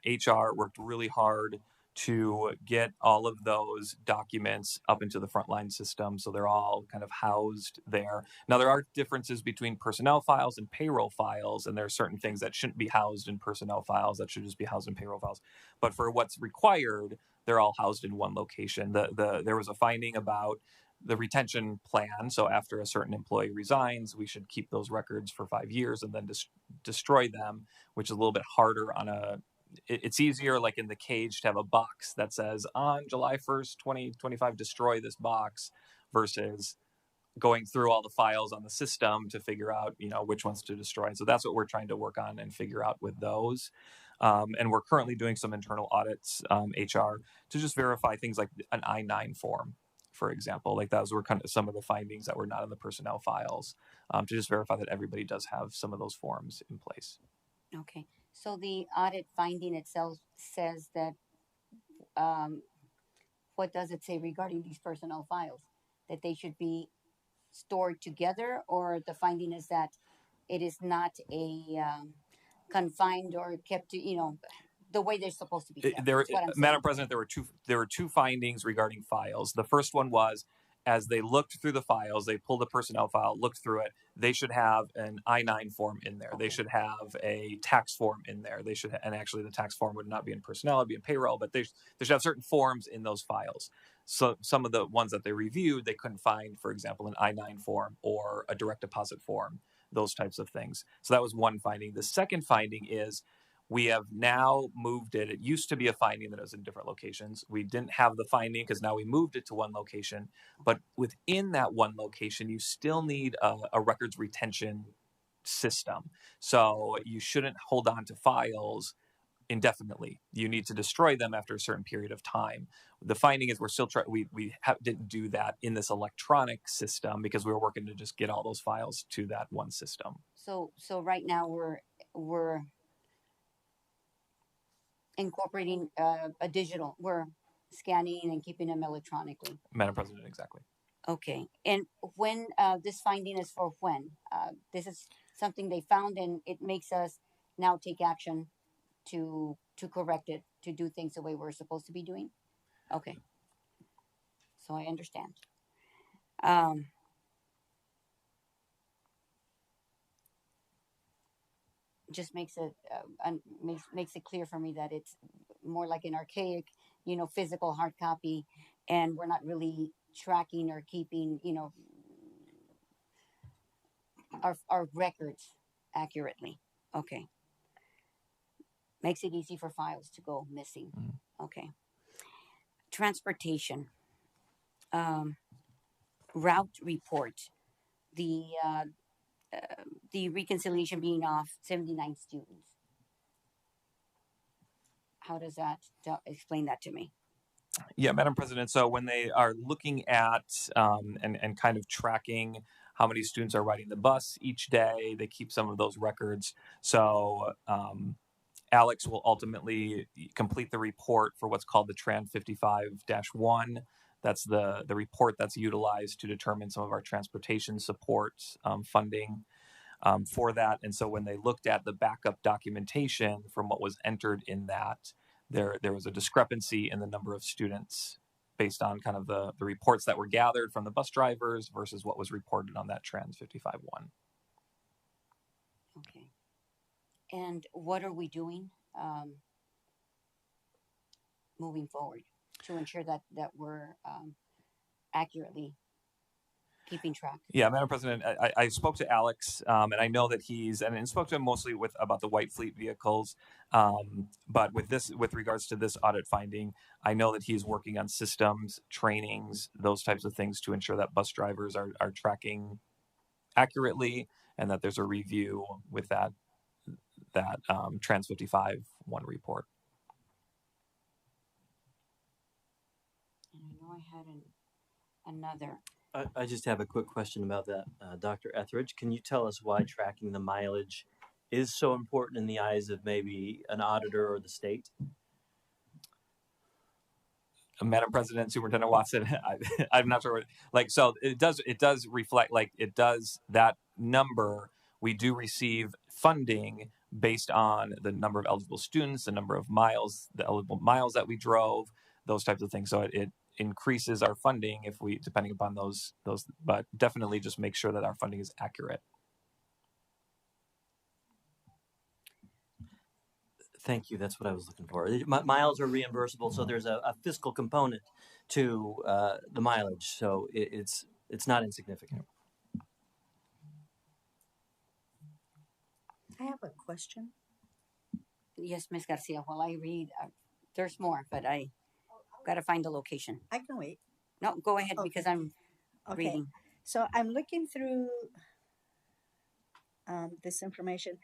HR worked really hard to get all of those documents up into the frontline system, so they're all kind of housed there. Now, there are differences between personnel files and payroll files, and there are certain things that shouldn't be housed in personnel files that should just be housed in payroll files. But for what's required, they're all housed in one location. There was a finding about the retention plan. So after a certain employee resigns, we should keep those records for 5 years and then destroy them, which is a little bit harder on it's easier like in the cage to have a box that says on July 1st, 2025, destroy this box versus going through all the files on the system to figure out, which ones to destroy. And so that's what we're trying to work on and figure out with those. And we're currently doing some internal audits, HR, to just verify things like an I-9 form, for example. Like those were kind of some of the findings that were not in the personnel files, to just verify that everybody does have some of those forms in place. Okay. So the audit finding itself says that, what does it say regarding these personnel files? That they should be stored together, or the finding is that it is not a confined or kept to, the way they're supposed to be kept. That's what I'm saying. Madam President, there were two findings regarding files. The first one was, as they looked through the files, they pulled a personnel file, looked through it. They should have an I-9 form in there. They should have a tax form in there. And actually the tax form would not be in personnel, it'd be in payroll, but they should have certain forms in those files. So some of the ones that they reviewed, they couldn't find, for example, an I-9 form or a direct deposit form, those types of things. So that was one finding. The second finding is, we have now moved it. It used to be a finding that was in different locations. We didn't have the finding because now we moved it to one location. But within that one location, you still need a records retention system. So you shouldn't hold on to files indefinitely. You need to destroy them after a certain period of time. The finding is we're still trying. Didn't do that in this electronic system because we were working to just get all those files to that one system. So right now we're incorporating a digital. We're scanning and keeping them electronically. Madam President, exactly. Okay. And when this finding is for when? This is something they found, and it makes us now take action to correct it, to do things the way we're supposed to be doing. Okay. So I understand. Just makes it makes it clear for me that it's more like an archaic, physical hard copy, and we're not really tracking or keeping, our records accurately. Okay. Makes it easy for files to go missing. Okay. Transportation. Route report. The reconciliation being off 79 students. How does that explain that to me? Yeah, Madam President. So when they are looking at and kind of tracking how many students are riding the bus each day, they keep some of those records. So Alex will ultimately complete the report for what's called the Tran 55-1. That's the report that's utilized to determine some of our transportation support funding for that. And so when they looked at the backup documentation from what was entered in that, there was a discrepancy in the number of students based on kind of the reports that were gathered from the bus drivers versus what was reported on that Trans 55-1. Okay. And what are we doing moving forward to ensure that we're accurately keeping track? Yeah, Madam President, I spoke to Alex, and I know that and spoke to him mostly about the white fleet vehicles. But with regards to this audit finding, I know that he's working on systems, trainings, those types of things to ensure that bus drivers are tracking accurately, and that there's a review with that Trans 55 one report. And I know I had another. I just have a quick question about that, Dr. Etheridge. Can you tell us why tracking the mileage is so important in the eyes of maybe an auditor or the state? Madam President, Superintendent Watson, I'm not sure. So it does reflect, that number. We do receive funding based on the number of eligible students, the number of miles, the eligible miles that we drove, those types of things. So it increases our funding depending upon those, but definitely just make sure that our funding is accurate. Thank you. That's what I was looking for. Miles are reimbursable, so there's a fiscal component to the mileage. So it's not insignificant. I have a question. Yes, Ms. Garcia. While I read, there's more, but I got to find the location. I can wait. No, go ahead Okay. because I'm Okay. reading. So I'm looking through this information.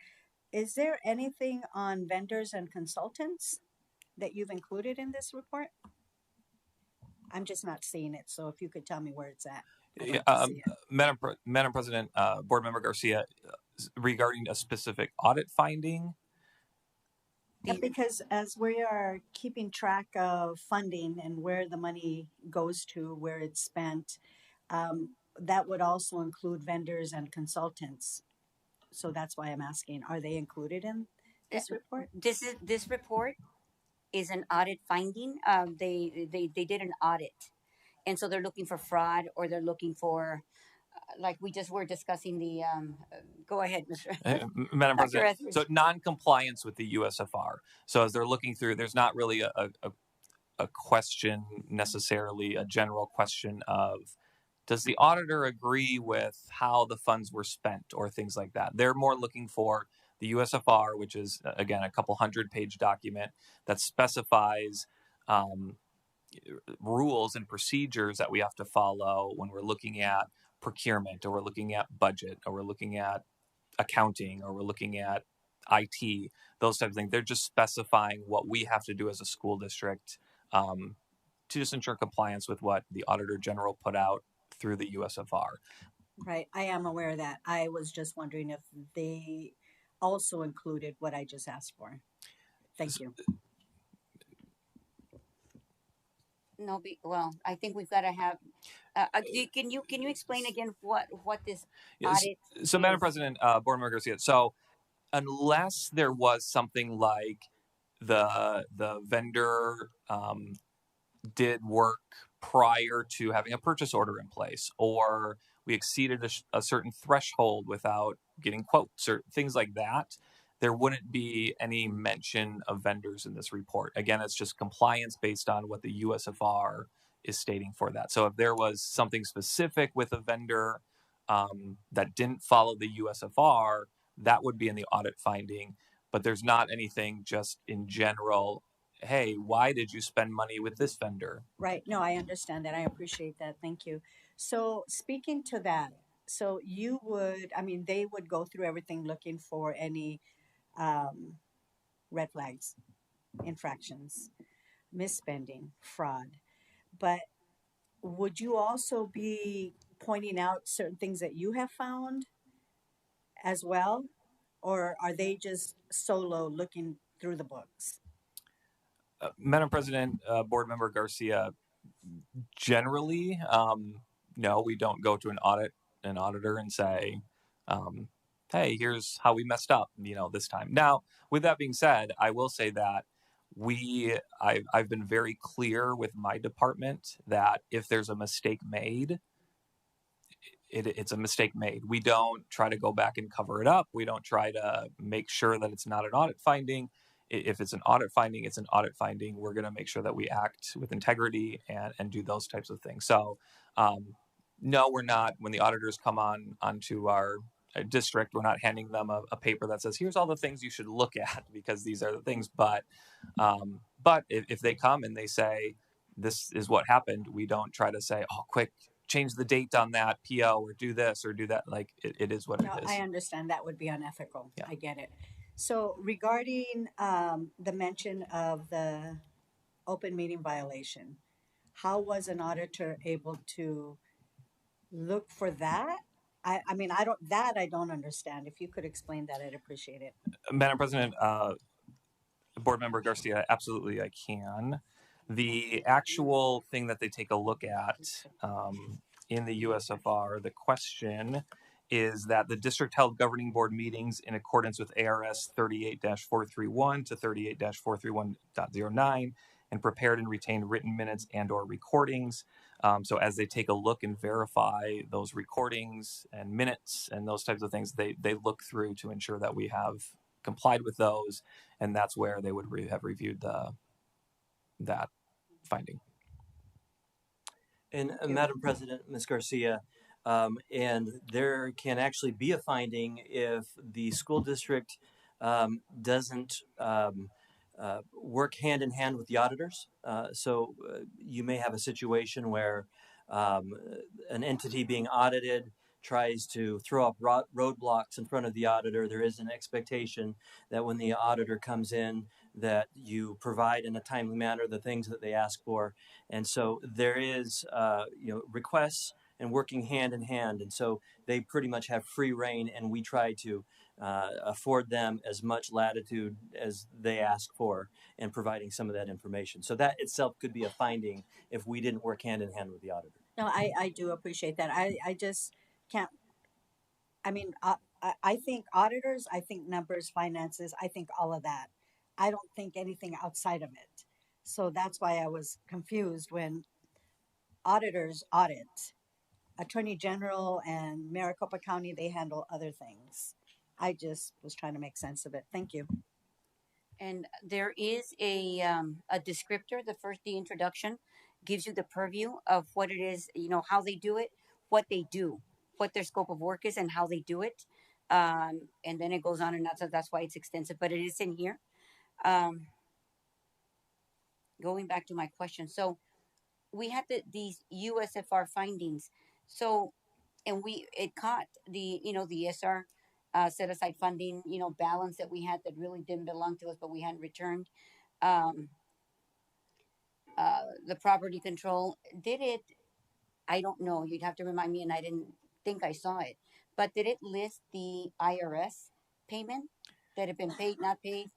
Is there anything on vendors and consultants that you've included in this report? I'm just not seeing it. So if you could tell me where it's at. I'd like to see it. Madam President, Board Member Garcia, regarding a specific audit finding. Yeah, because as we are keeping track of funding and where the money goes to, where it's spent, that would also include vendors and consultants. So that's why I'm asking, are they included in this report? This report is an audit finding. They did an audit, and so they're looking for fraud, or they're looking for, like we just were discussing the. Go ahead, Mr. Madam Dr. President, Etheridge. so non-compliance with the USFR. So as they're looking through, there's not really a question necessarily, a general question of, does the auditor agree with how the funds were spent or things like that? They're more looking for the USFR, which is, again, a couple 100-page document that specifies rules and procedures that we have to follow when we're looking at procurement, or we're looking at budget, or we're looking at accounting, or we're looking at IT, those types of things. They're just specifying what we have to do as a school district to just ensure compliance with what the Auditor General put out through the USFR. Right, I am aware of that. I was just wondering if they also included what I just asked for. Thank you. No, well, I think we've got to have. Can you explain again what this audit? So, is? Madam President, Board Member Garcia. So, unless there was something like the vendor did work prior to having a purchase order in place, or we exceeded a certain threshold without getting quotes, or things like that, there wouldn't be any mention of vendors in this report. Again, it's just compliance based on what the USFR is stating for that. So if there was something specific with a vendor that didn't follow the USFR, that would be in the audit finding. But there's not anything just in general, hey, why did you spend money with this vendor? Right, no, I understand that. I appreciate that. Thank you. So speaking to that, so you would, I mean, they would go through everything looking for any red flags, infractions, misspending, fraud. But would you also be pointing out certain things that you have found as well? Or are they just solo looking through the books? Madam President, Board Member Garcia, generally, no, we don't go to an auditor and say, hey, here's how we messed up, this time. Now, with that being said, I will say that I've been very clear with my department that if there's a mistake made, it's a mistake made. We don't try to go back and cover it up. We don't try to make sure that it's not an audit finding. If it's an audit finding, it's an audit finding. We're going to make sure that we act with integrity and do those types of things. So, no, we're not. When the auditors come onto our district, we're not handing them a paper that says, here's all the things you should look at because these are the things. But if they come and they say, this is what happened, we don't try to say, oh, quick, change the date on that PO or do this or do that. Like it is what No, it is. I understand that would be unethical. Yeah. I get it. So regarding the mention of the open meeting violation, how was an auditor able to look for that? I mean, I don't understand. If you could explain that, I'd appreciate it. Madam President, Board Member Garcia, absolutely I can. The actual thing that they take a look at in the USFR, the question is that the district held governing board meetings in accordance with ARS 38-431 to 38-431.09 and prepared and retained written minutes and or recordings. So as they take a look and verify those recordings and minutes and those types of things, they look through to ensure that we have complied with those, and that's where they would have reviewed that finding. And Madam President, Ms. Garcia, and there can actually be a finding if the school district doesn't work hand in hand with the auditors. So you may have a situation where an entity being audited tries to throw up roadblocks in front of the auditor. There is an expectation that when the auditor comes in, that you provide in a timely manner the things that they ask for. And so there is, requests and working hand in hand. And so they pretty much have free reign, and we try to afford them as much latitude as they ask for in providing some of that information. So that itself could be a finding if we didn't work hand in hand with the auditor. No, I do appreciate that. I just can't. I mean, I think auditors, I think numbers, finances, I think all of that. I don't think anything outside of it. So that's why I was confused when auditors audit. Attorney General and Maricopa County, they handle other things. I just was trying to make sense of it. Thank you. And there is a descriptor. The introduction gives you the purview of what it is, how they do it, what they do, what their scope of work is, and how they do it. And then it goes on, and that's why it's extensive. But it is in here. Going back to my question, so we had these USFR findings. So, and it caught the SR set aside funding, balance that we had that really didn't belong to us, but we hadn't returned. Um, the property control did it. I don't know. You'd have to remind me, and I didn't think I saw it. But did it list the IRS payment that had been paid, not paid?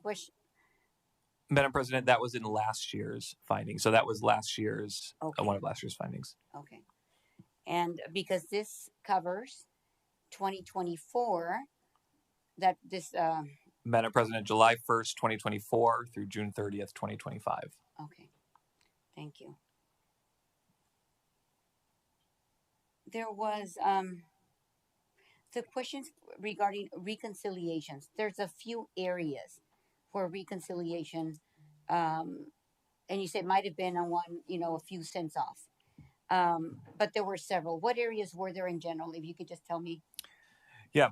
Madam President, that was in last year's finding. So that was last year's Okay. one of last year's findings. Okay. And because this covers 2024, that this Madam President, July 1st, 2024 through June 30th, 2025. okay. Thank you. There was the questions regarding reconciliations. There's a few areas for reconciliation, and you said might have been on one, a few cents off. But there were several. What areas were there in general? If you could just tell me. Yeah,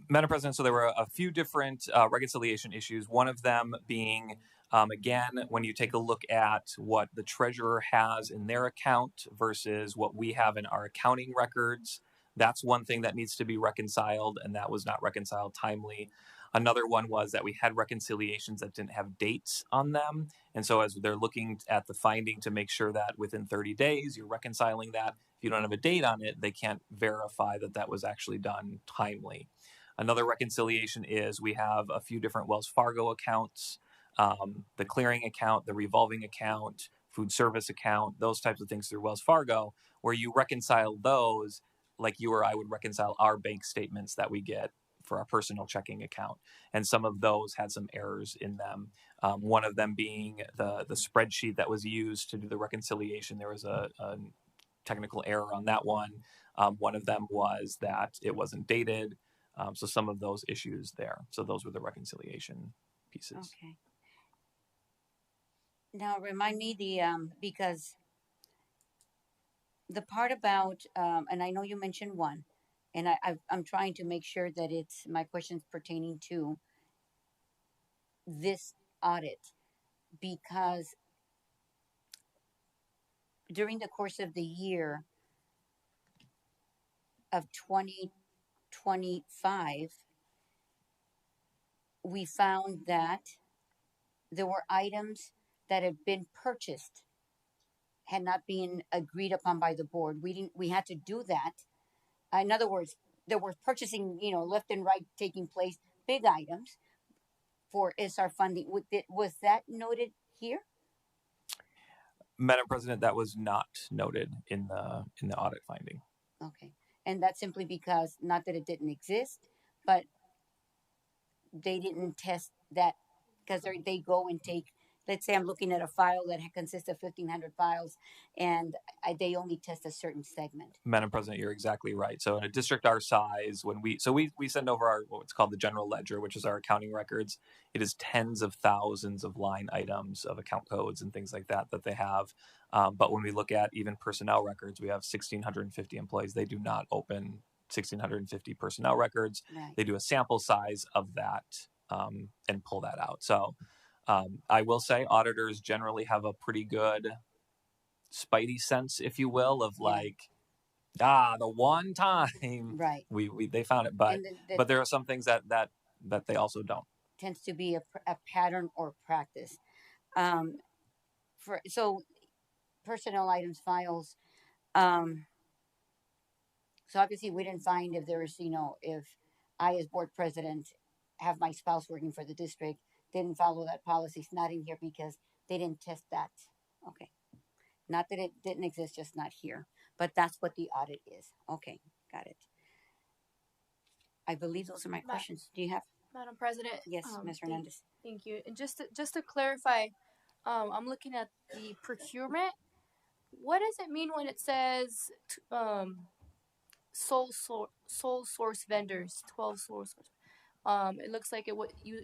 Madam President, so there were a few different reconciliation issues. One of them being, again, when you take a look at what the treasurer has in their account versus what we have in our accounting records, that's one thing that needs to be reconciled, and that was not reconciled timely. Another one was that we had reconciliations that didn't have dates on them. And so as they're looking at the finding to make sure that within 30 days you're reconciling that, if you don't have a date on it, they can't verify that that was actually done timely. Another reconciliation is we have a few different Wells Fargo accounts, the clearing account, the revolving account, food service account, those types of things through Wells Fargo, where you reconcile those like you or I would reconcile our bank statements that we get for our personal checking account. And some of those had some errors in them. One of them being the spreadsheet that was used to do the reconciliation. There was a technical error on that one. One of them was that it wasn't dated. So some of those issues there. So those were the reconciliation pieces. Okay. Now remind me because the part about and I know you mentioned one, and I'm trying to make sure that it's my questions pertaining to this audit because during the course of the year of 2025, we found that there were items that had been purchased had not been agreed upon by the board. We had to do that. In other words, there was purchasing, left and right taking place, big items for SR funding. Was that noted here? Madam President, that was not noted in the audit finding. Okay. And that's simply because, not that it didn't exist, but they didn't test that because they go and take, let's say I'm looking at a file that consists of 1,500 files and they only test a certain segment. Madam President, you're exactly right. So in a district our size, when we send over our what's called the general ledger, which is our accounting records. It is tens of thousands of line items of account codes and things like that they have. But when we look at even personnel records, we have 1,650 employees. They do not open 1,650 personnel records. Right. They do a sample size of that and pull that out. So I will say auditors generally have a pretty good spidey sense, if you will, of like, the one time Right. they found it, but And but there are some things that they also don't. tends to be a pattern or practice. So personnel items files. So obviously we didn't find if there's if I as board president have my spouse working for the district didn't follow that policy. It's not in here because they didn't test that. Okay. Not that it didn't exist, just not here. But that's what the audit is. Okay, got it. I believe those are my questions. Do you have? Madam President. Yes, Ms. Hernandez. Thank you. And just to clarify, I'm looking at the procurement. What does it mean when it says sole source vendors, 12 sole source? It looks like it what you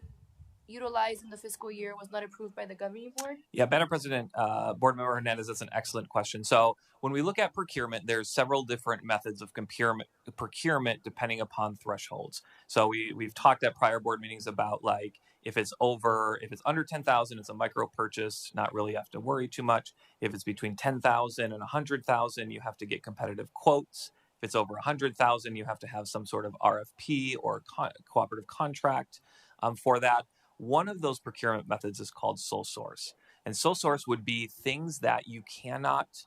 utilized in the fiscal year was not approved by the governing board. Yeah, Madam President, Board Member Hernandez, that's an excellent question. So when we look at procurement, there's several different methods of procurement depending upon thresholds. So we've talked at prior board meetings about like if it's under 10,000, it's a micro purchase, not really have to worry too much. If it's between 10,000 and 100,000, you have to get competitive quotes. If it's over 100,000, you have to have some sort of RFP or cooperative contract for that. One of those procurement methods is called sole source. And sole source would be things that you cannot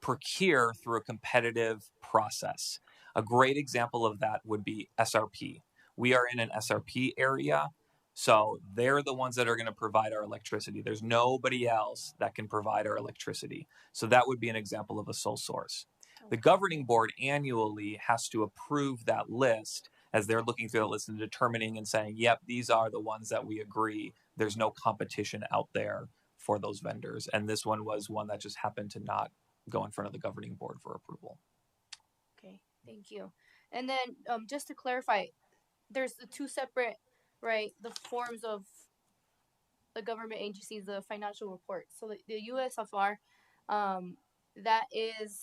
procure through a competitive process. A great example of that would be SRP. We are in an SRP area, so they're the ones that are going to provide our electricity. There's nobody else that can provide our electricity. So that would be an example of a sole source. The governing board annually has to approve that list as they're looking through the list and determining and saying, yep, these are the ones that we agree. There's no competition out there for those vendors. And this one was one that just happened to not go in front of the governing board for approval. Okay, thank you. And then just to clarify, there's the two separate, right, the forms of the government agencies, the financial report. So the USFR, that is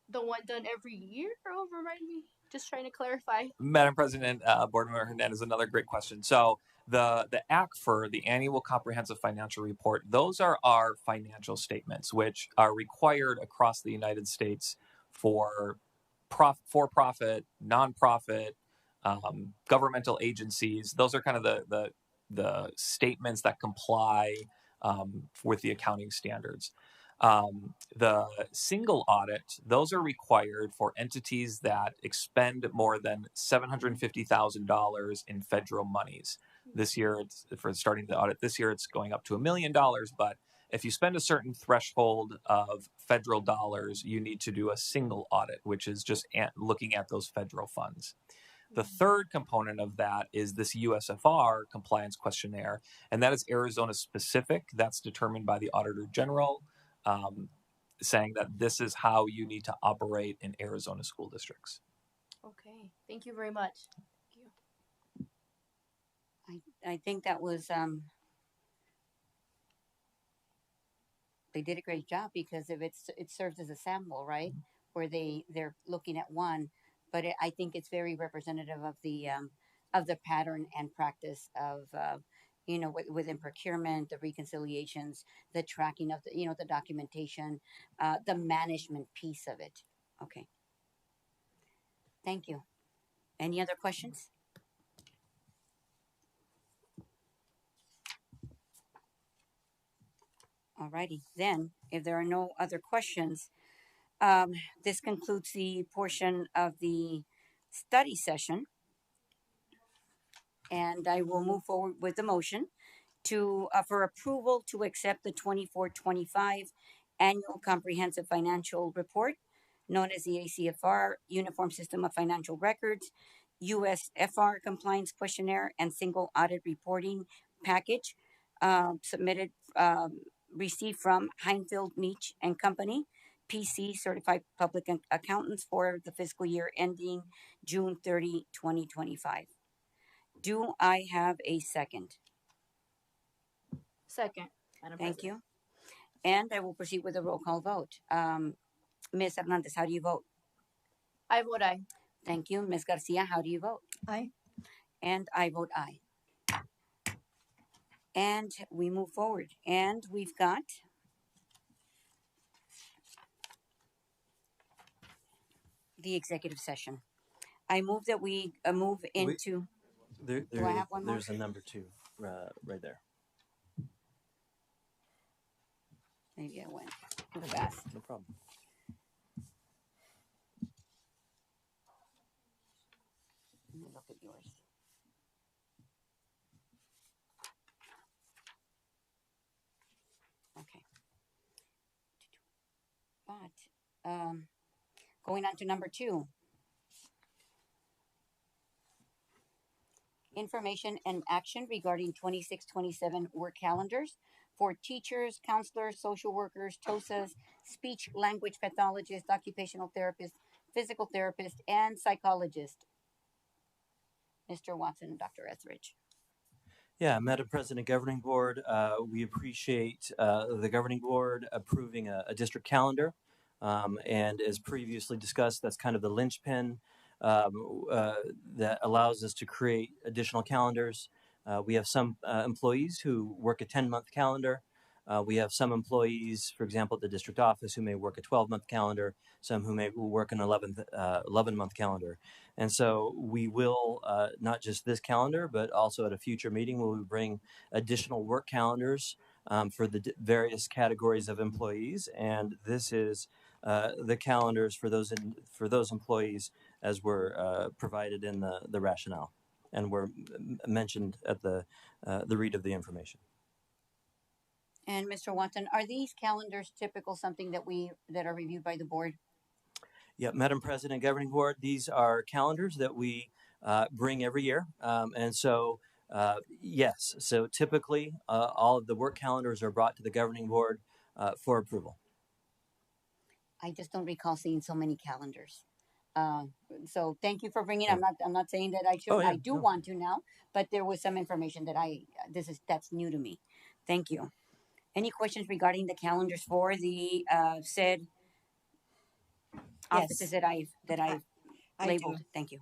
the one done every year, or remind me? Just trying to clarify. Madam President, Board Member Hernandez, another great question. So the ACFR, the Annual Comprehensive Financial Report, those are our financial statements, which are required across the United States for for-profit, nonprofit, governmental agencies. Those are kind of the statements that comply with the accounting standards. The single audit, those are required for entities that expend more than $750,000 in federal monies. This year, for starting the audit this year, it's going up to $1 million. But if you spend a certain threshold of federal dollars, you need to do a single audit, which is just looking at those federal funds. The third component of that is this USFR compliance questionnaire, and that is Arizona specific. That's determined by the Auditor General. saying that this is how you need to operate in Arizona school districts. Okay. Thank you very much. Thank you. I think that was they did a great job, because if it serves as a sample, right, where they're looking at one, but I think it's very representative of the pattern and practice of within procurement, the reconciliations, the tracking of the documentation, the management piece of it. Okay, thank you. Any other questions? Alrighty, then if there are no other questions, Um, this concludes the portion of the study session, and I will move forward with the motion to for approval to accept the 24-25 annual comprehensive financial report, known as the ACFR Uniform System of Financial Records, USFR Compliance Questionnaire, and Single Audit Reporting Package, submitted, received from Heinfield Meach and Company, PC, Certified Public Accountants, for the fiscal year ending June 30, 2025. Do I have a second? Second, Madam Thank President. you. And I will proceed with a roll call vote. Ms. Hernandez, how do you vote? I vote aye. Thank you. Ms. Garcia, how do you vote? Aye. And I vote aye. And we move forward. And we've got the executive session. I move that we move into. Do I have one more? There's a number 2 right there. Maybe I went too fast. No problem. Let me look at yours. Okay. But going on to number 2. Information and action regarding 26-27 work calendars for teachers, counselors, social workers, TOSAs, speech language pathologists, occupational therapists, physical therapists, and psychologists. Mr. Watson and Dr. Etheridge. Yeah, Madam President, Governing Board, we appreciate the Governing Board approving a district calendar. And as previously discussed, that's kind of the linchpin that allows us to create additional calendars. We have some employees who work a 10-month calendar. We have some employees, for example, at the district office, who may work a 12-month calendar, some who may work an 11-month calendar. And so we will, not just this calendar, but also at a future meeting, we will bring additional work calendars for the various categories of employees. And this is the calendars for those employees as were provided in the rationale and were mentioned at the read of the information. And Mr. Watson, are these calendars typical something that are reviewed by the board? Yeah, Madam President, Governing Board, these are calendars that we bring every year. And so, yes, so typically all of the work calendars are brought to the Governing Board for approval. I just don't recall seeing so many calendars. So thank you for bringing. Yeah. I'm not saying that I should. Oh, yeah, I do want to now, but there was some information that that's new to me. Thank you. Any questions regarding the calendars for the said offices that I've I labeled? do. Thank you.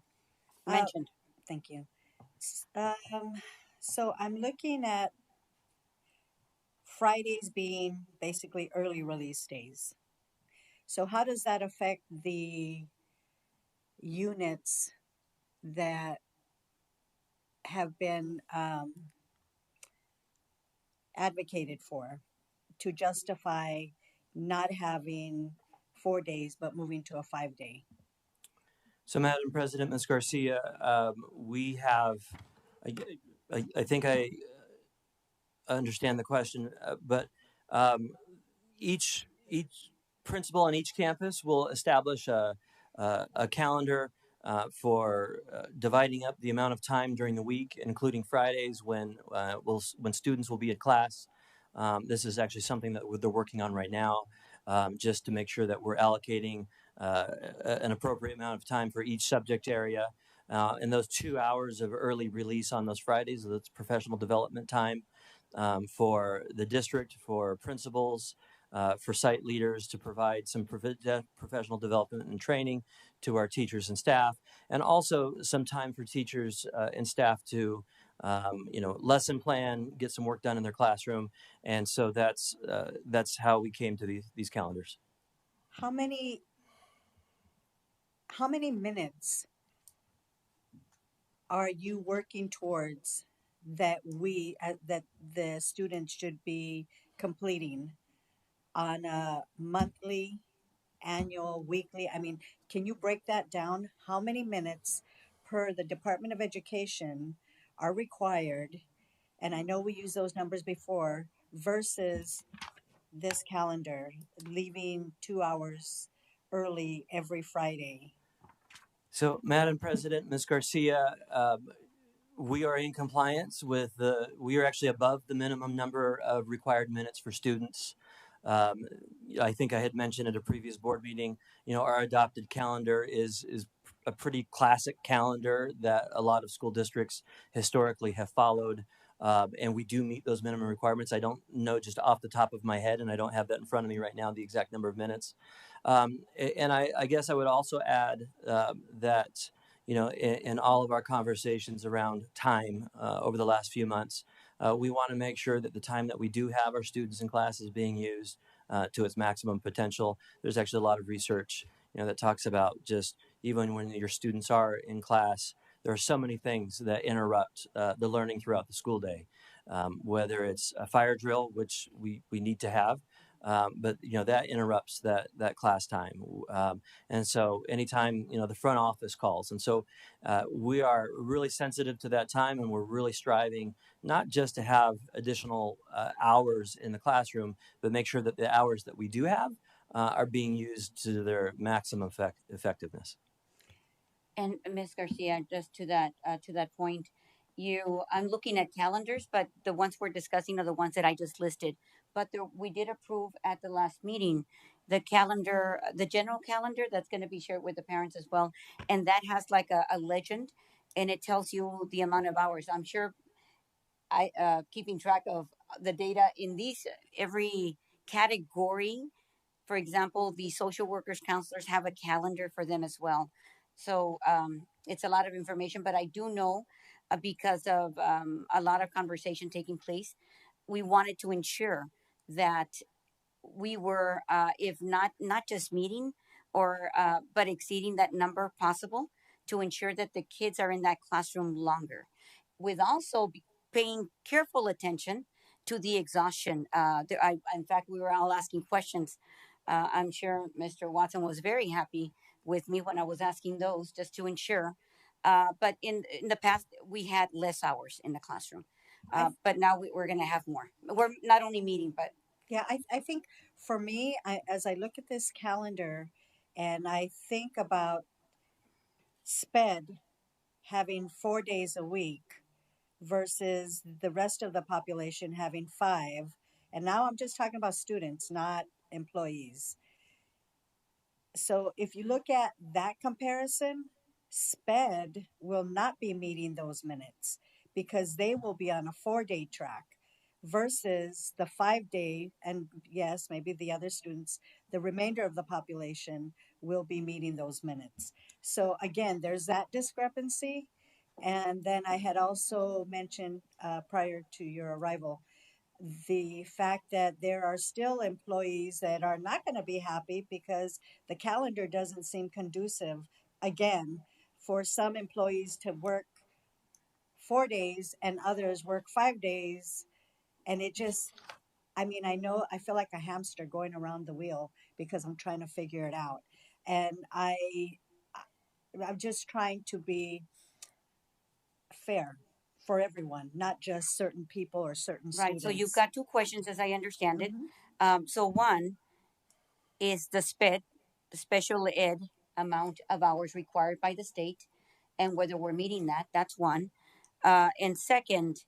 Uh, Mentioned. Thank you. So I'm looking at Fridays being basically early release days. So how does that affect the units that have been advocated for to justify not having 4 days but moving to a 5-day? So, Madam President, Ms. Garcia, we have, I think I understand the question, but each principal on each campus will establish a calendar for dividing up the amount of time during the week, including Fridays when students will be at class. This is actually something that they're working on right now. just to make sure that we're allocating an appropriate amount of time for each subject area. And those 2 hours of early release on those Fridays, that's professional development time for the district, for principals, for site leaders to provide some professional development and training to our teachers and staff, and also some time for teachers and staff to lesson plan, get some work done in their classroom. And so that's how we came to these calendars. How many minutes are you working towards that that the students should be completing on a monthly, annual, weekly? I mean, can you break that down? How many minutes per the Department of Education are required? And I know we used those numbers before versus this calendar, leaving 2 hours early every Friday. So, Madam President, Ms. Garcia, we are in compliance with we are actually above the minimum number of required minutes for students. I think I had mentioned at a previous board meeting, our adopted calendar is a pretty classic calendar that a lot of school districts historically have followed. And we do meet those minimum requirements. I don't know just off the top of my head, and I don't have that in front of me right now, the exact number of minutes. And I guess I would also add that, in all of our conversations around time over the last few months, we want to make sure that the time that we do have our students in class is being used to its maximum potential. There's actually a lot of research, that talks about just even when your students are in class, there are so many things that interrupt the learning throughout the school day, whether it's a fire drill, which we need to have, but that interrupts that class time, and so anytime the front office calls, and so we are really sensitive to that time, and we're really striving not just to have additional hours in the classroom, but make sure that the hours that we do have are being used to their maximum effectiveness. And Ms. Garcia, just to that point, I'm looking at calendars, but the ones we're discussing are the ones that I just listed. But we did approve at the last meeting the calendar, the general calendar that's going to be shared with the parents as well, and that has like a legend, and it tells you the amount of hours. I'm sure I keeping track of the data in these every category. For example, the social workers, counselors have a calendar for them as well. So it's a lot of information, but I do know because of a lot of conversation taking place, we wanted to ensure that we were, if not just meeting or but exceeding that number possible, to ensure that the kids are in that classroom longer, with also paying careful attention to the exhaustion. In fact, we were all asking questions. I'm sure Mr. Watson was very happy with me when I was asking those, just to ensure. But in the past, we had less hours in the classroom, but now we're going to have more. We're not only meeting, but Yeah, I think for me, as I look at this calendar and I think about SPED having 4 days a week versus the rest of the population having 5, and now I'm just talking about students, not employees. So if you look at that comparison, SPED will not be meeting those minutes because they will be on a 4-day track versus the 5-day. And yes, maybe the other students, the remainder of the population will be meeting those minutes. So again, there's that discrepancy. And then I had also mentioned prior to your arrival the fact that there are still employees that are not going to be happy because the calendar doesn't seem conducive, again, for some employees to work 4 days and others work 5 days. And it just, I mean, I feel like a hamster going around the wheel because I'm trying to figure it out. And I'm just trying to be fair for everyone, not just certain people or certain right. students. So you've got two questions, as I understand it. Mhm. So one is the the special ed amount of hours required by the state, and whether we're meeting that. That's one. And second,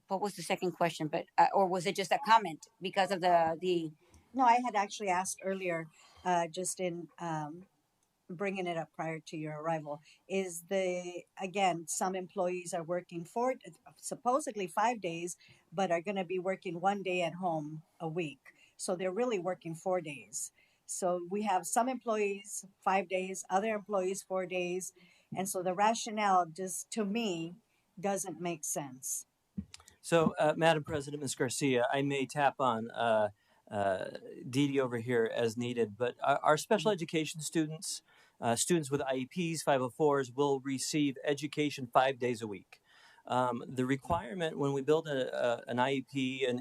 what was the second question? But or was it just a comment because of the No, I had actually asked earlier, just in bringing it up prior to your arrival, is again, some employees are working supposedly 5 days, but are going to be working 1 day at home a week. So they're really working 4 days. So we have some employees 5 days, other employees 4 days. And so the rationale just to me doesn't make sense. So, Madam President, Ms. Garcia, I may tap on Dee Dee over here as needed, but our special education students, students with IEPs, 504s, will receive education 5 days a week. The requirement when we build an IEP, an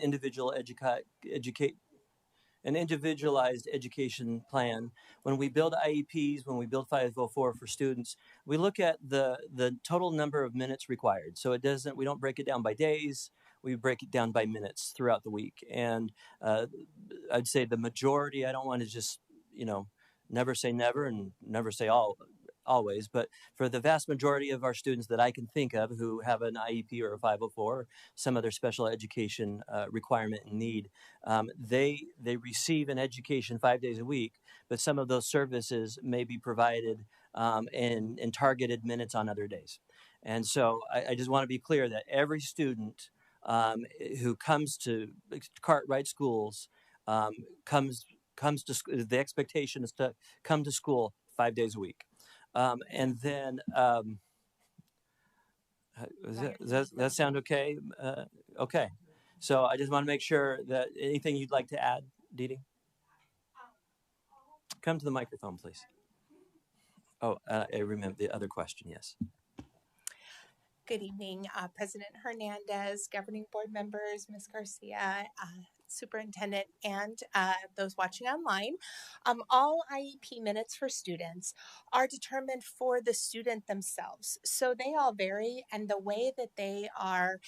individualized education plan. When we build IEPs, when we build 504 for students, we look at the total number of minutes required. So we don't break it down by days, we break it down by minutes throughout the week. And I'd say the majority, I don't want to just, never say never and never say always, but for the vast majority of our students that I can think of who have an IEP or a 504 or some other special education requirement and need, they receive an education 5 days a week, but some of those services may be provided in targeted minutes on other days. And so I just want to be clear that every student who comes to Cartwright Schools comes to the expectation is to come to school 5 days a week. And then, does that sound okay? Okay. So I just want to make sure that anything you'd like to add, Dee Dee? Come to the microphone, please. Oh, I remember the other question, yes. Good evening, President Hernandez, governing board members, Ms. Garcia, superintendent, and those watching online. All IEP minutes for students are determined for the student themselves. So they all vary, and the way they are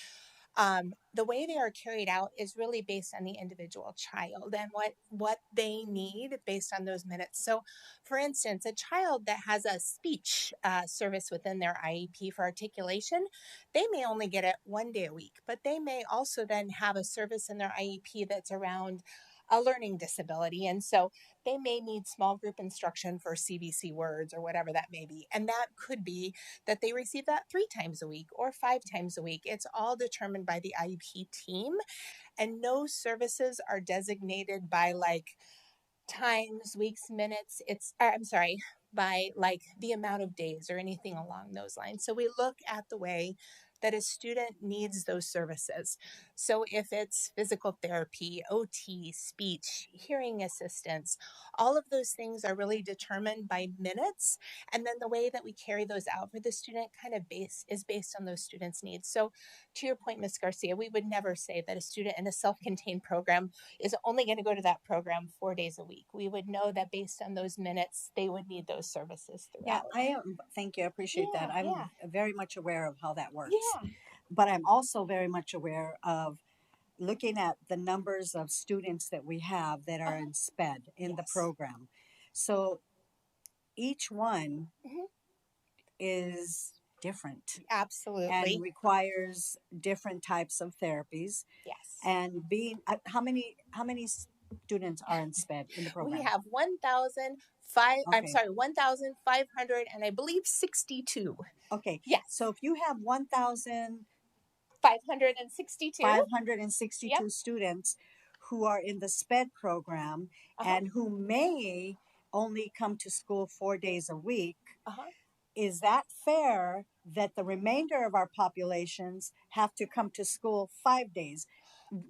carried out is really based on the individual child and what they need based on those minutes. So, for instance, a child that has a speech service within their IEP for articulation, they may only get it 1 day a week, but they may also then have a service in their IEP that's around a learning disability. And so they may need small group instruction for CBC words or whatever that may be. And that could be that they receive that 3 times a week or 5 times a week. It's all determined by the IEP team. And no services are designated by times, weeks, minutes. By the amount of days or anything along those lines. So we look at the way that a student needs those services. So if it's physical therapy, OT, speech, hearing assistance, all of those things are really determined by minutes. And then the way that we carry those out for the student is based on those students' needs. So to your point, Ms. Garcia, we would never say that a student in a self-contained program is only going to go to that program 4 days a week. We would know that based on those minutes, they would need those services throughout. Yeah, thank you. I appreciate that. I'm very much aware of how that works. Yeah. But I'm also very much aware of looking at the numbers of students that we have that are in SPED in the program. So each one is different. Absolutely. And requires different types of therapies. Yes. And how many students are in SPED in the program? We have 1,500 and I believe 62. Okay. Yes. So if you have 1,562 yep. students who are in the SPED program and who may only come to school 4 days a week, is that fair that the remainder of our populations have to come to school 5 days?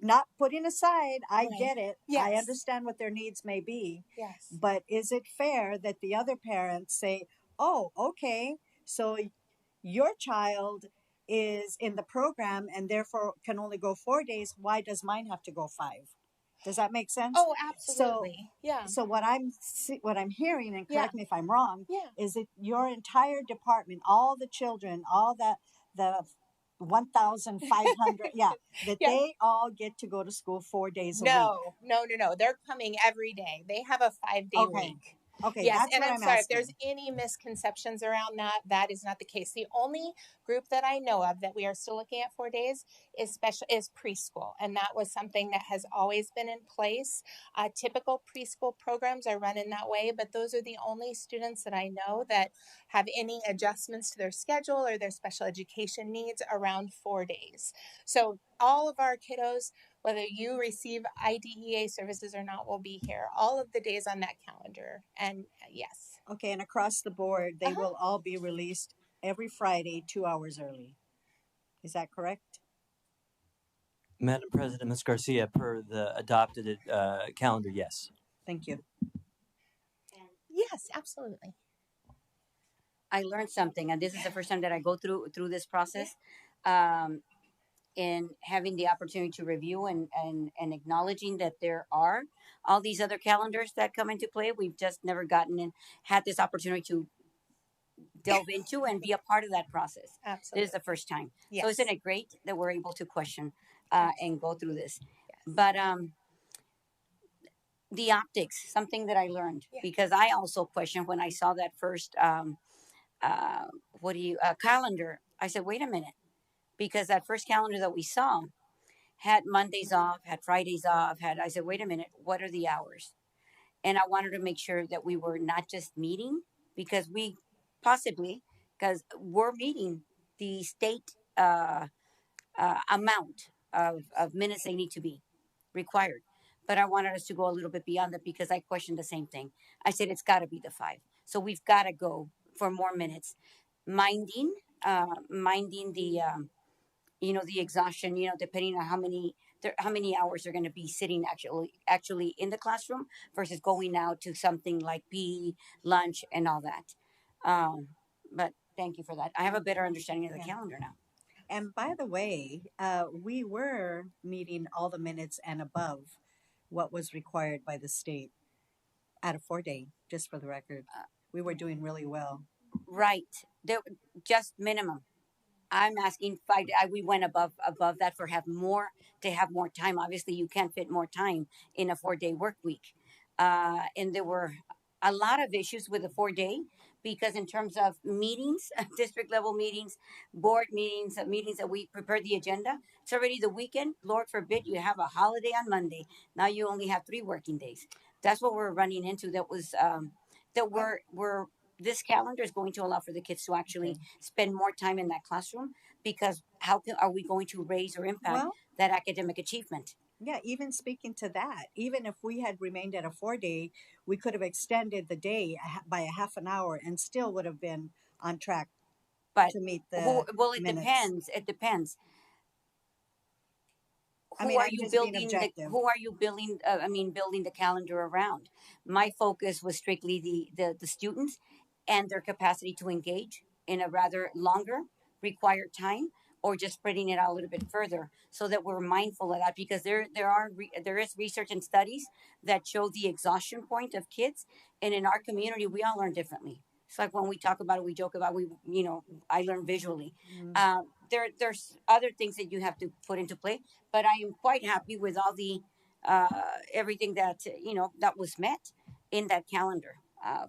Not putting aside, I get it. Yes. I understand what their needs may be. Yes. But is it fair that the other parents say, oh, okay, so your child is in the program and therefore can only go 4 days. Why does mine have to go 5? Does that make sense? Oh, absolutely. So what I'm hearing, and correct me if I'm wrong, is that your entire department, all the children, all the 1,500, they all get to go to school 4 days a week. No. They're coming every day. They have a 5-day week. Okay, Yes, that's and what I'm I'm sorry if asking. there's any misconceptions around that. That is not the case. The only group that I know of that we are still looking at 4 days is preschool, and that was something that has always been in place. Typical preschool programs are run in that way, but those are the only students that I know that have any adjustments to their schedule or their special education needs around 4 days. So all of our kiddos, whether you receive IDEA services or not, will be here all of the days on that calendar. And yes. Okay, and across the board, they Uh-huh. will all be released every Friday, 2 hours early. Is that correct? Madam President, Ms. Garcia, per the adopted calendar, yes. Thank you. Yes, absolutely. I learned something, and this is the first time that I go through this process. In having the opportunity to review and acknowledging that there are all these other calendars that come into play. We've just never gotten in, had this opportunity to delve into and be a part of that process. Absolutely. This is the first time. Yes. So isn't it great that we're able to question and go through this? Yes. But the optics, something that I learned, Yeah. because I also questioned when I saw that first calendar. I said, wait a minute, because that first calendar that we saw had Mondays off, had Fridays off, had I said, wait a minute, what are the hours? And I wanted to make sure that we were not just meeting, because we possibly, because we're meeting the state amount of minutes they need to be required. But I wanted us to go a little bit beyond that, because I questioned the same thing. I said it's got to be the 5. So we've got to go for more minutes, minding the exhaustion, depending on how many hours they're going to be sitting actually in the classroom versus going out to something like PE, lunch, and all that. But thank you for that. I have a better understanding of the Yeah. calendar now. And by the way, we were meeting all the minutes and above what was required by the state at a 4 day, just for the record. We were doing really well. Right. There, just minimum. I'm asking 5. We went above that for have more time. Obviously, you can't fit more time in a 4 day work week, and there were a lot of issues with the 4 day, because in terms of meetings, district level meetings, board meetings, meetings that we prepare the agenda. It's already the weekend. Lord forbid you have a holiday on Monday. Now you only have 3 working days. That's what we're running into. That was that we're this calendar is going to allow for the kids to actually Okay. spend more time in that classroom, because are we going to raise or impact Well, that academic achievement? yeah, even speaking to that, even if we had remained at a 4 day, we could have extended the day by a half an hour and still would have been on track But to meet who? the Well, it minutes. depends. It depends. I Who mean, are I'm you just being building the? objective. Who are you building? Building the calendar around. My focus was strictly the students and their capacity to engage in a rather longer required time, or just spreading it out a little bit further, so that we're mindful of that, because there is research and studies that show the exhaustion point of kids, and in our community we all learn differently. It's like when we talk about it, we joke about I learn visually. Mm. There's other things that you have to put into play, but I am quite happy with all the uh, everything that was met in that calendar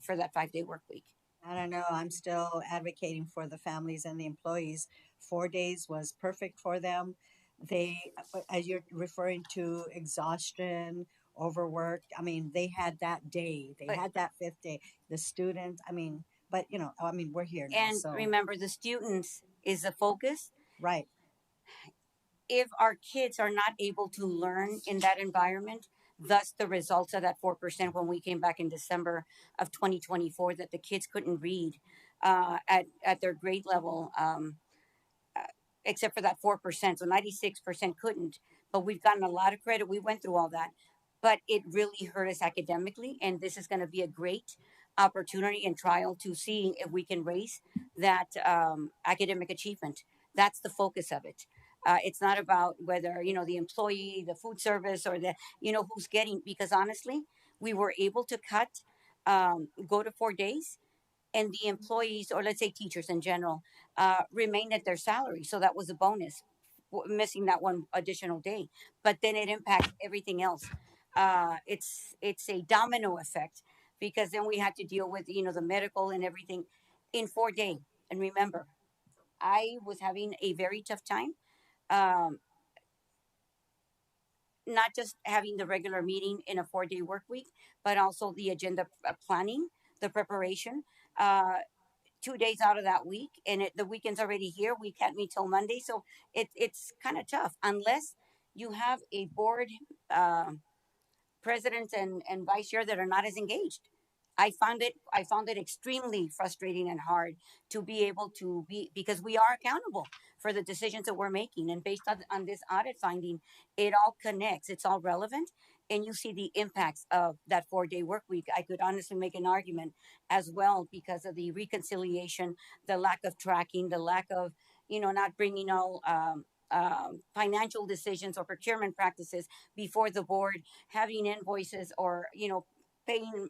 for that 5 day work week. I don't know. I'm still advocating for the families and the employees. 4 days was perfect for them. They, as you're referring to exhaustion, overwork, I mean, they had that day, they But had that 5th day. The students, I mean, but I mean, we're here now, and so remember, the students is the focus. right. If our kids are not able to learn in that environment, thus the results of that 4% when we came back in December of 2024, that the kids couldn't read at their grade level, uh, except for that 4%. So 96% couldn't. But we've gotten a lot of credit. We went through all that. But it really hurt us academically. And this is going to be a great opportunity and trial to see if we can raise that academic achievement. That's the focus of it. It's not about whether, the employee, the food service, or who's getting, because honestly, we were able to go to 4 days, and the employees, or let's say teachers in general, remained at their salary. So that was a bonus, missing that one additional day. But then it impacts everything else. It's a domino effect because then we had to deal with, the medical and everything in 4 days. And remember, I was having a very tough time, um, not just having the regular meeting in a 4 day work week, but also the agenda planning, the preparation. 2 days out of that week, and the weekend's already here. We can't meet till Monday, so it's kind of tough unless you have a board. Presidents and vice chair that are not as engaged. I found it extremely frustrating and hard to be able to be, because we are accountable for the decisions that we're making, and based on this audit finding, it all connects, it's all relevant, and you see the impacts of that 4 day work week. I could honestly make an argument as well because of the reconciliation, the lack of tracking, the lack of, not bringing all financial decisions or procurement practices before the board, having invoices or paying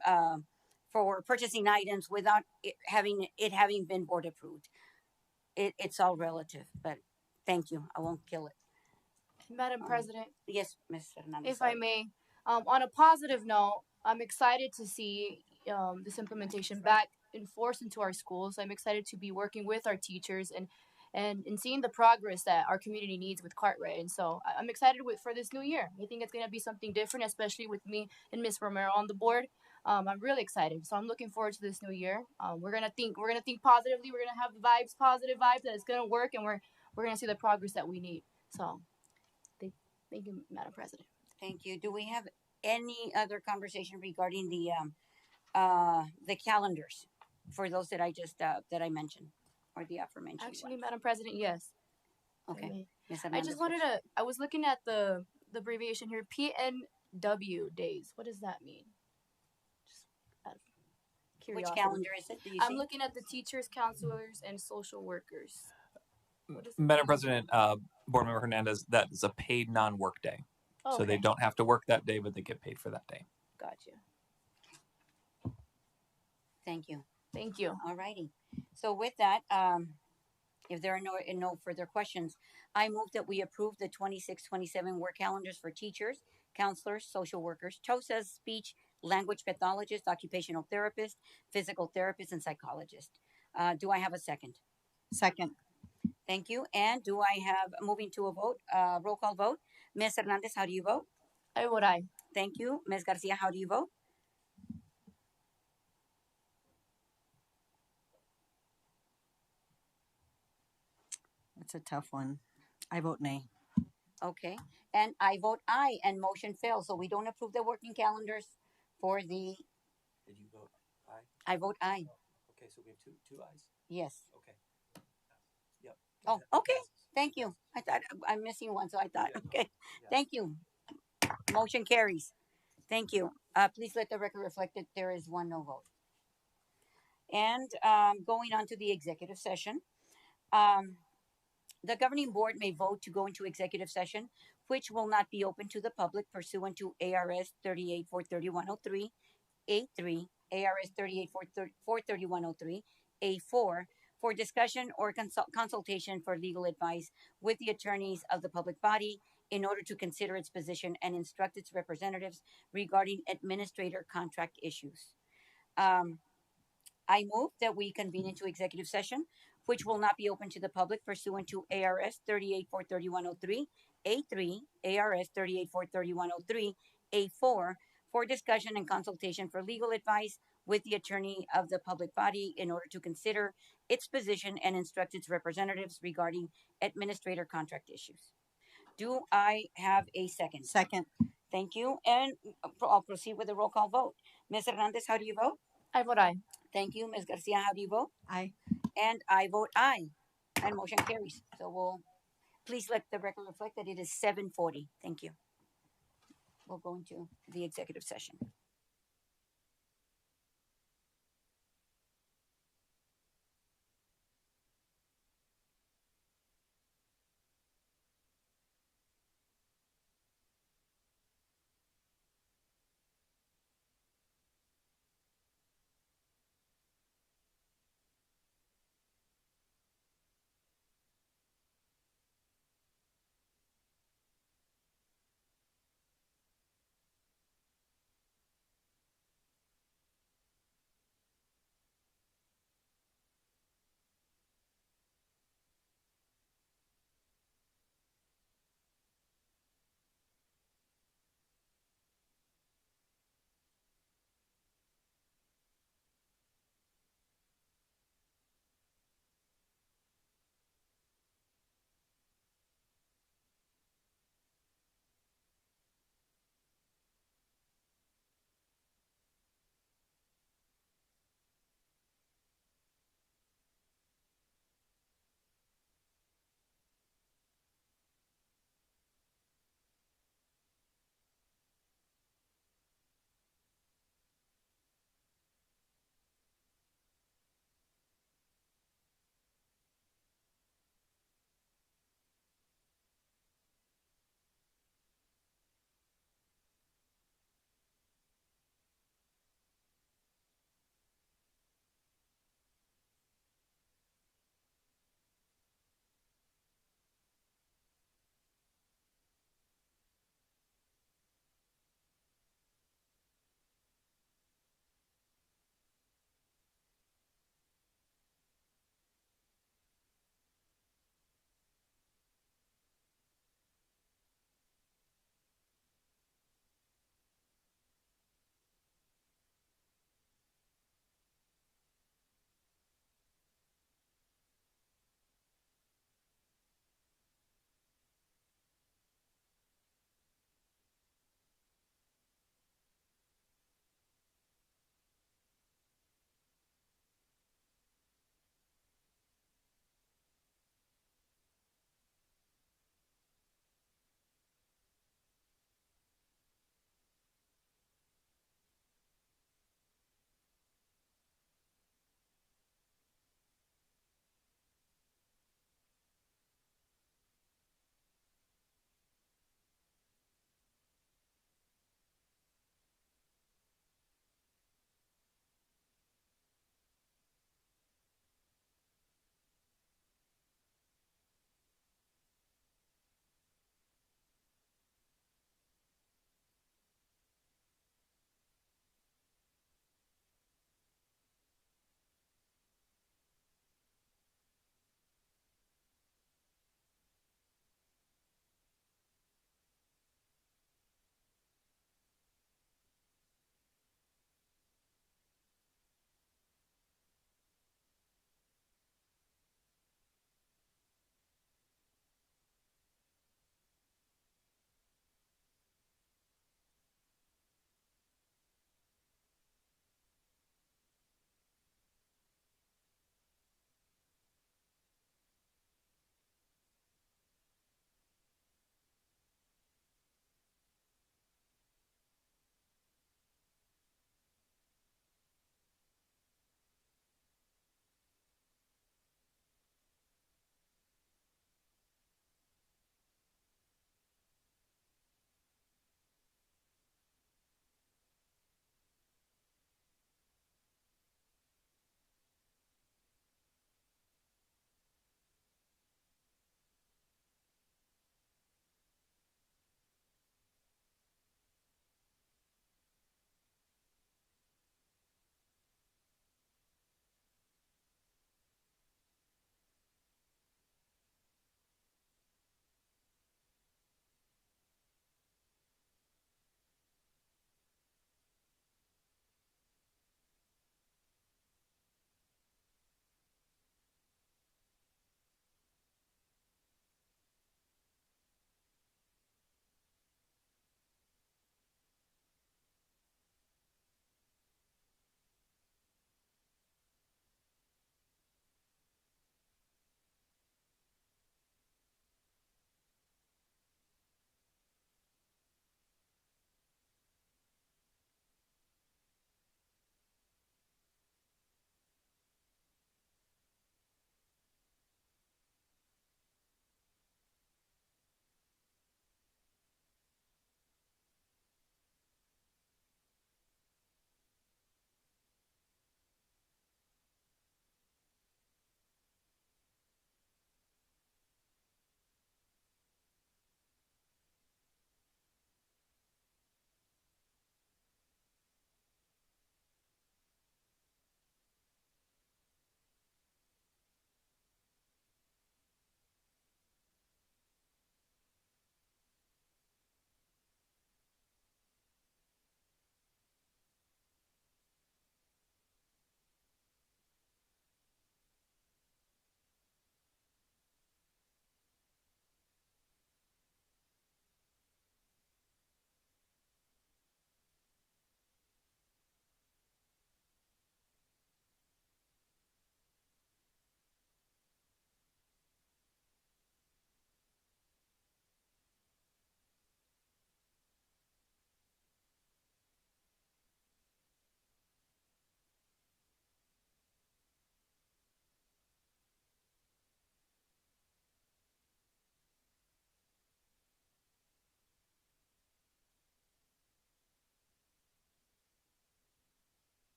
for purchasing items without it having been board approved. It's all relative, but thank you. I won't kill it. Madam President, Yes, Ms. Hernandez. if I may, on a positive note, I'm excited to see this implementation back enforced into our schools. I'm excited to be working with our teachers and seeing the progress that our community needs with Cartwright. And so I'm excited for this new year. I think it's going to be something different, especially with me and Miss Romero on the board. I'm really excited. So I'm looking forward to this new year. We're gonna think positively. We're gonna have positive vibes that it's gonna work, and we're gonna see the progress that we need. So thank you, Madam President. Thank you. Do we have any other conversation regarding the calendars for those that I mentioned, or the aforementioned Actually, ones? Madam President, yes. Okay. Ms. I Hernandez just wanted first. to. I was looking at the abbreviation here, PNW days. What does that mean? Just out of Which curiosity. calendar is it? Do you I'm see? looking at the teachers, counselors, and social workers. What is Madam President, Board Member Hernandez, that is a paid non-work day. Oh, So they okay. don't have to work that day, but they get paid for that day. Gotcha. Thank you. Thank you. All righty. So with that, if there are no further questions, I move that we approve the 26-27 work calendars for teachers, counselors, social workers, TOSAs, speech, language pathologists, occupational therapists, physical therapists, and psychologists. Do I have a second? Second. Thank you. And do I have, moving to a vote, roll call vote? Ms. Hernandez, how do you vote? I vote aye. Thank you. Ms. Garcia, how do you vote? It's a tough one. I vote nay. Okay. And I vote aye, and motion fails. So we don't approve the working calendars for the, Did you vote aye? I vote aye. Okay, so we have two ayes. Yes. Okay. Yep. Oh, okay. Thank you. I thought I'm missing one, so I thought, Yeah. okay. Yeah. Thank you. Motion carries. Thank you. Please let the record reflect that there is one no vote. And going on to the executive session. The governing board may vote to go into executive session, which will not be open to the public pursuant to ARS 38-43103, A3, ARS 38-43103, A4, for discussion or consultation for legal advice with the attorneys of the public body in order to consider its position and instruct its representatives regarding administrator contract issues. Um, I move that we convene into executive session, which will not be open to the public pursuant to ARS 38-43103, A3, ARS 38-43103, A4, for discussion and consultation for legal advice with the attorney of the public body in order to consider its position and instruct its representatives regarding administrator contract issues. Do I have a second? Second. Thank you. And I'll proceed with the roll call vote. Ms. Hernandez, how do you vote? I vote aye. Thank you. Ms. Garcia, how do you vote? Aye. And I vote aye. And motion carries. So we'll, please let the record reflect that it is 7:40. Thank you. We'll go into the executive session.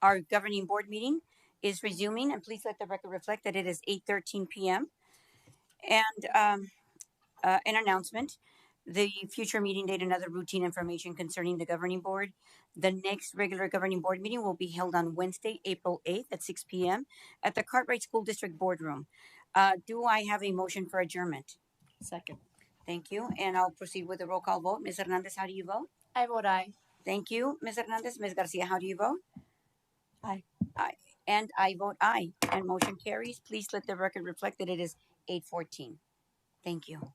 Our governing board meeting is resuming, and please let the record reflect that it is 8:13 p.m. And an announcement: the future meeting date and other routine information concerning the governing board. The next regular governing board meeting will be held on Wednesday, April 8th at 6 p.m. at the Cartwright School District Boardroom. Do I have a motion for adjournment? Second. Thank you. And I'll proceed with the roll call vote. Ms. Hernandez, how do you vote? I vote aye. Thank you, Ms. Hernandez. Ms. Garcia, how do you vote? Aye. Aye. And I vote aye. And motion carries. Please let the record reflect that it is 8:14. Thank you.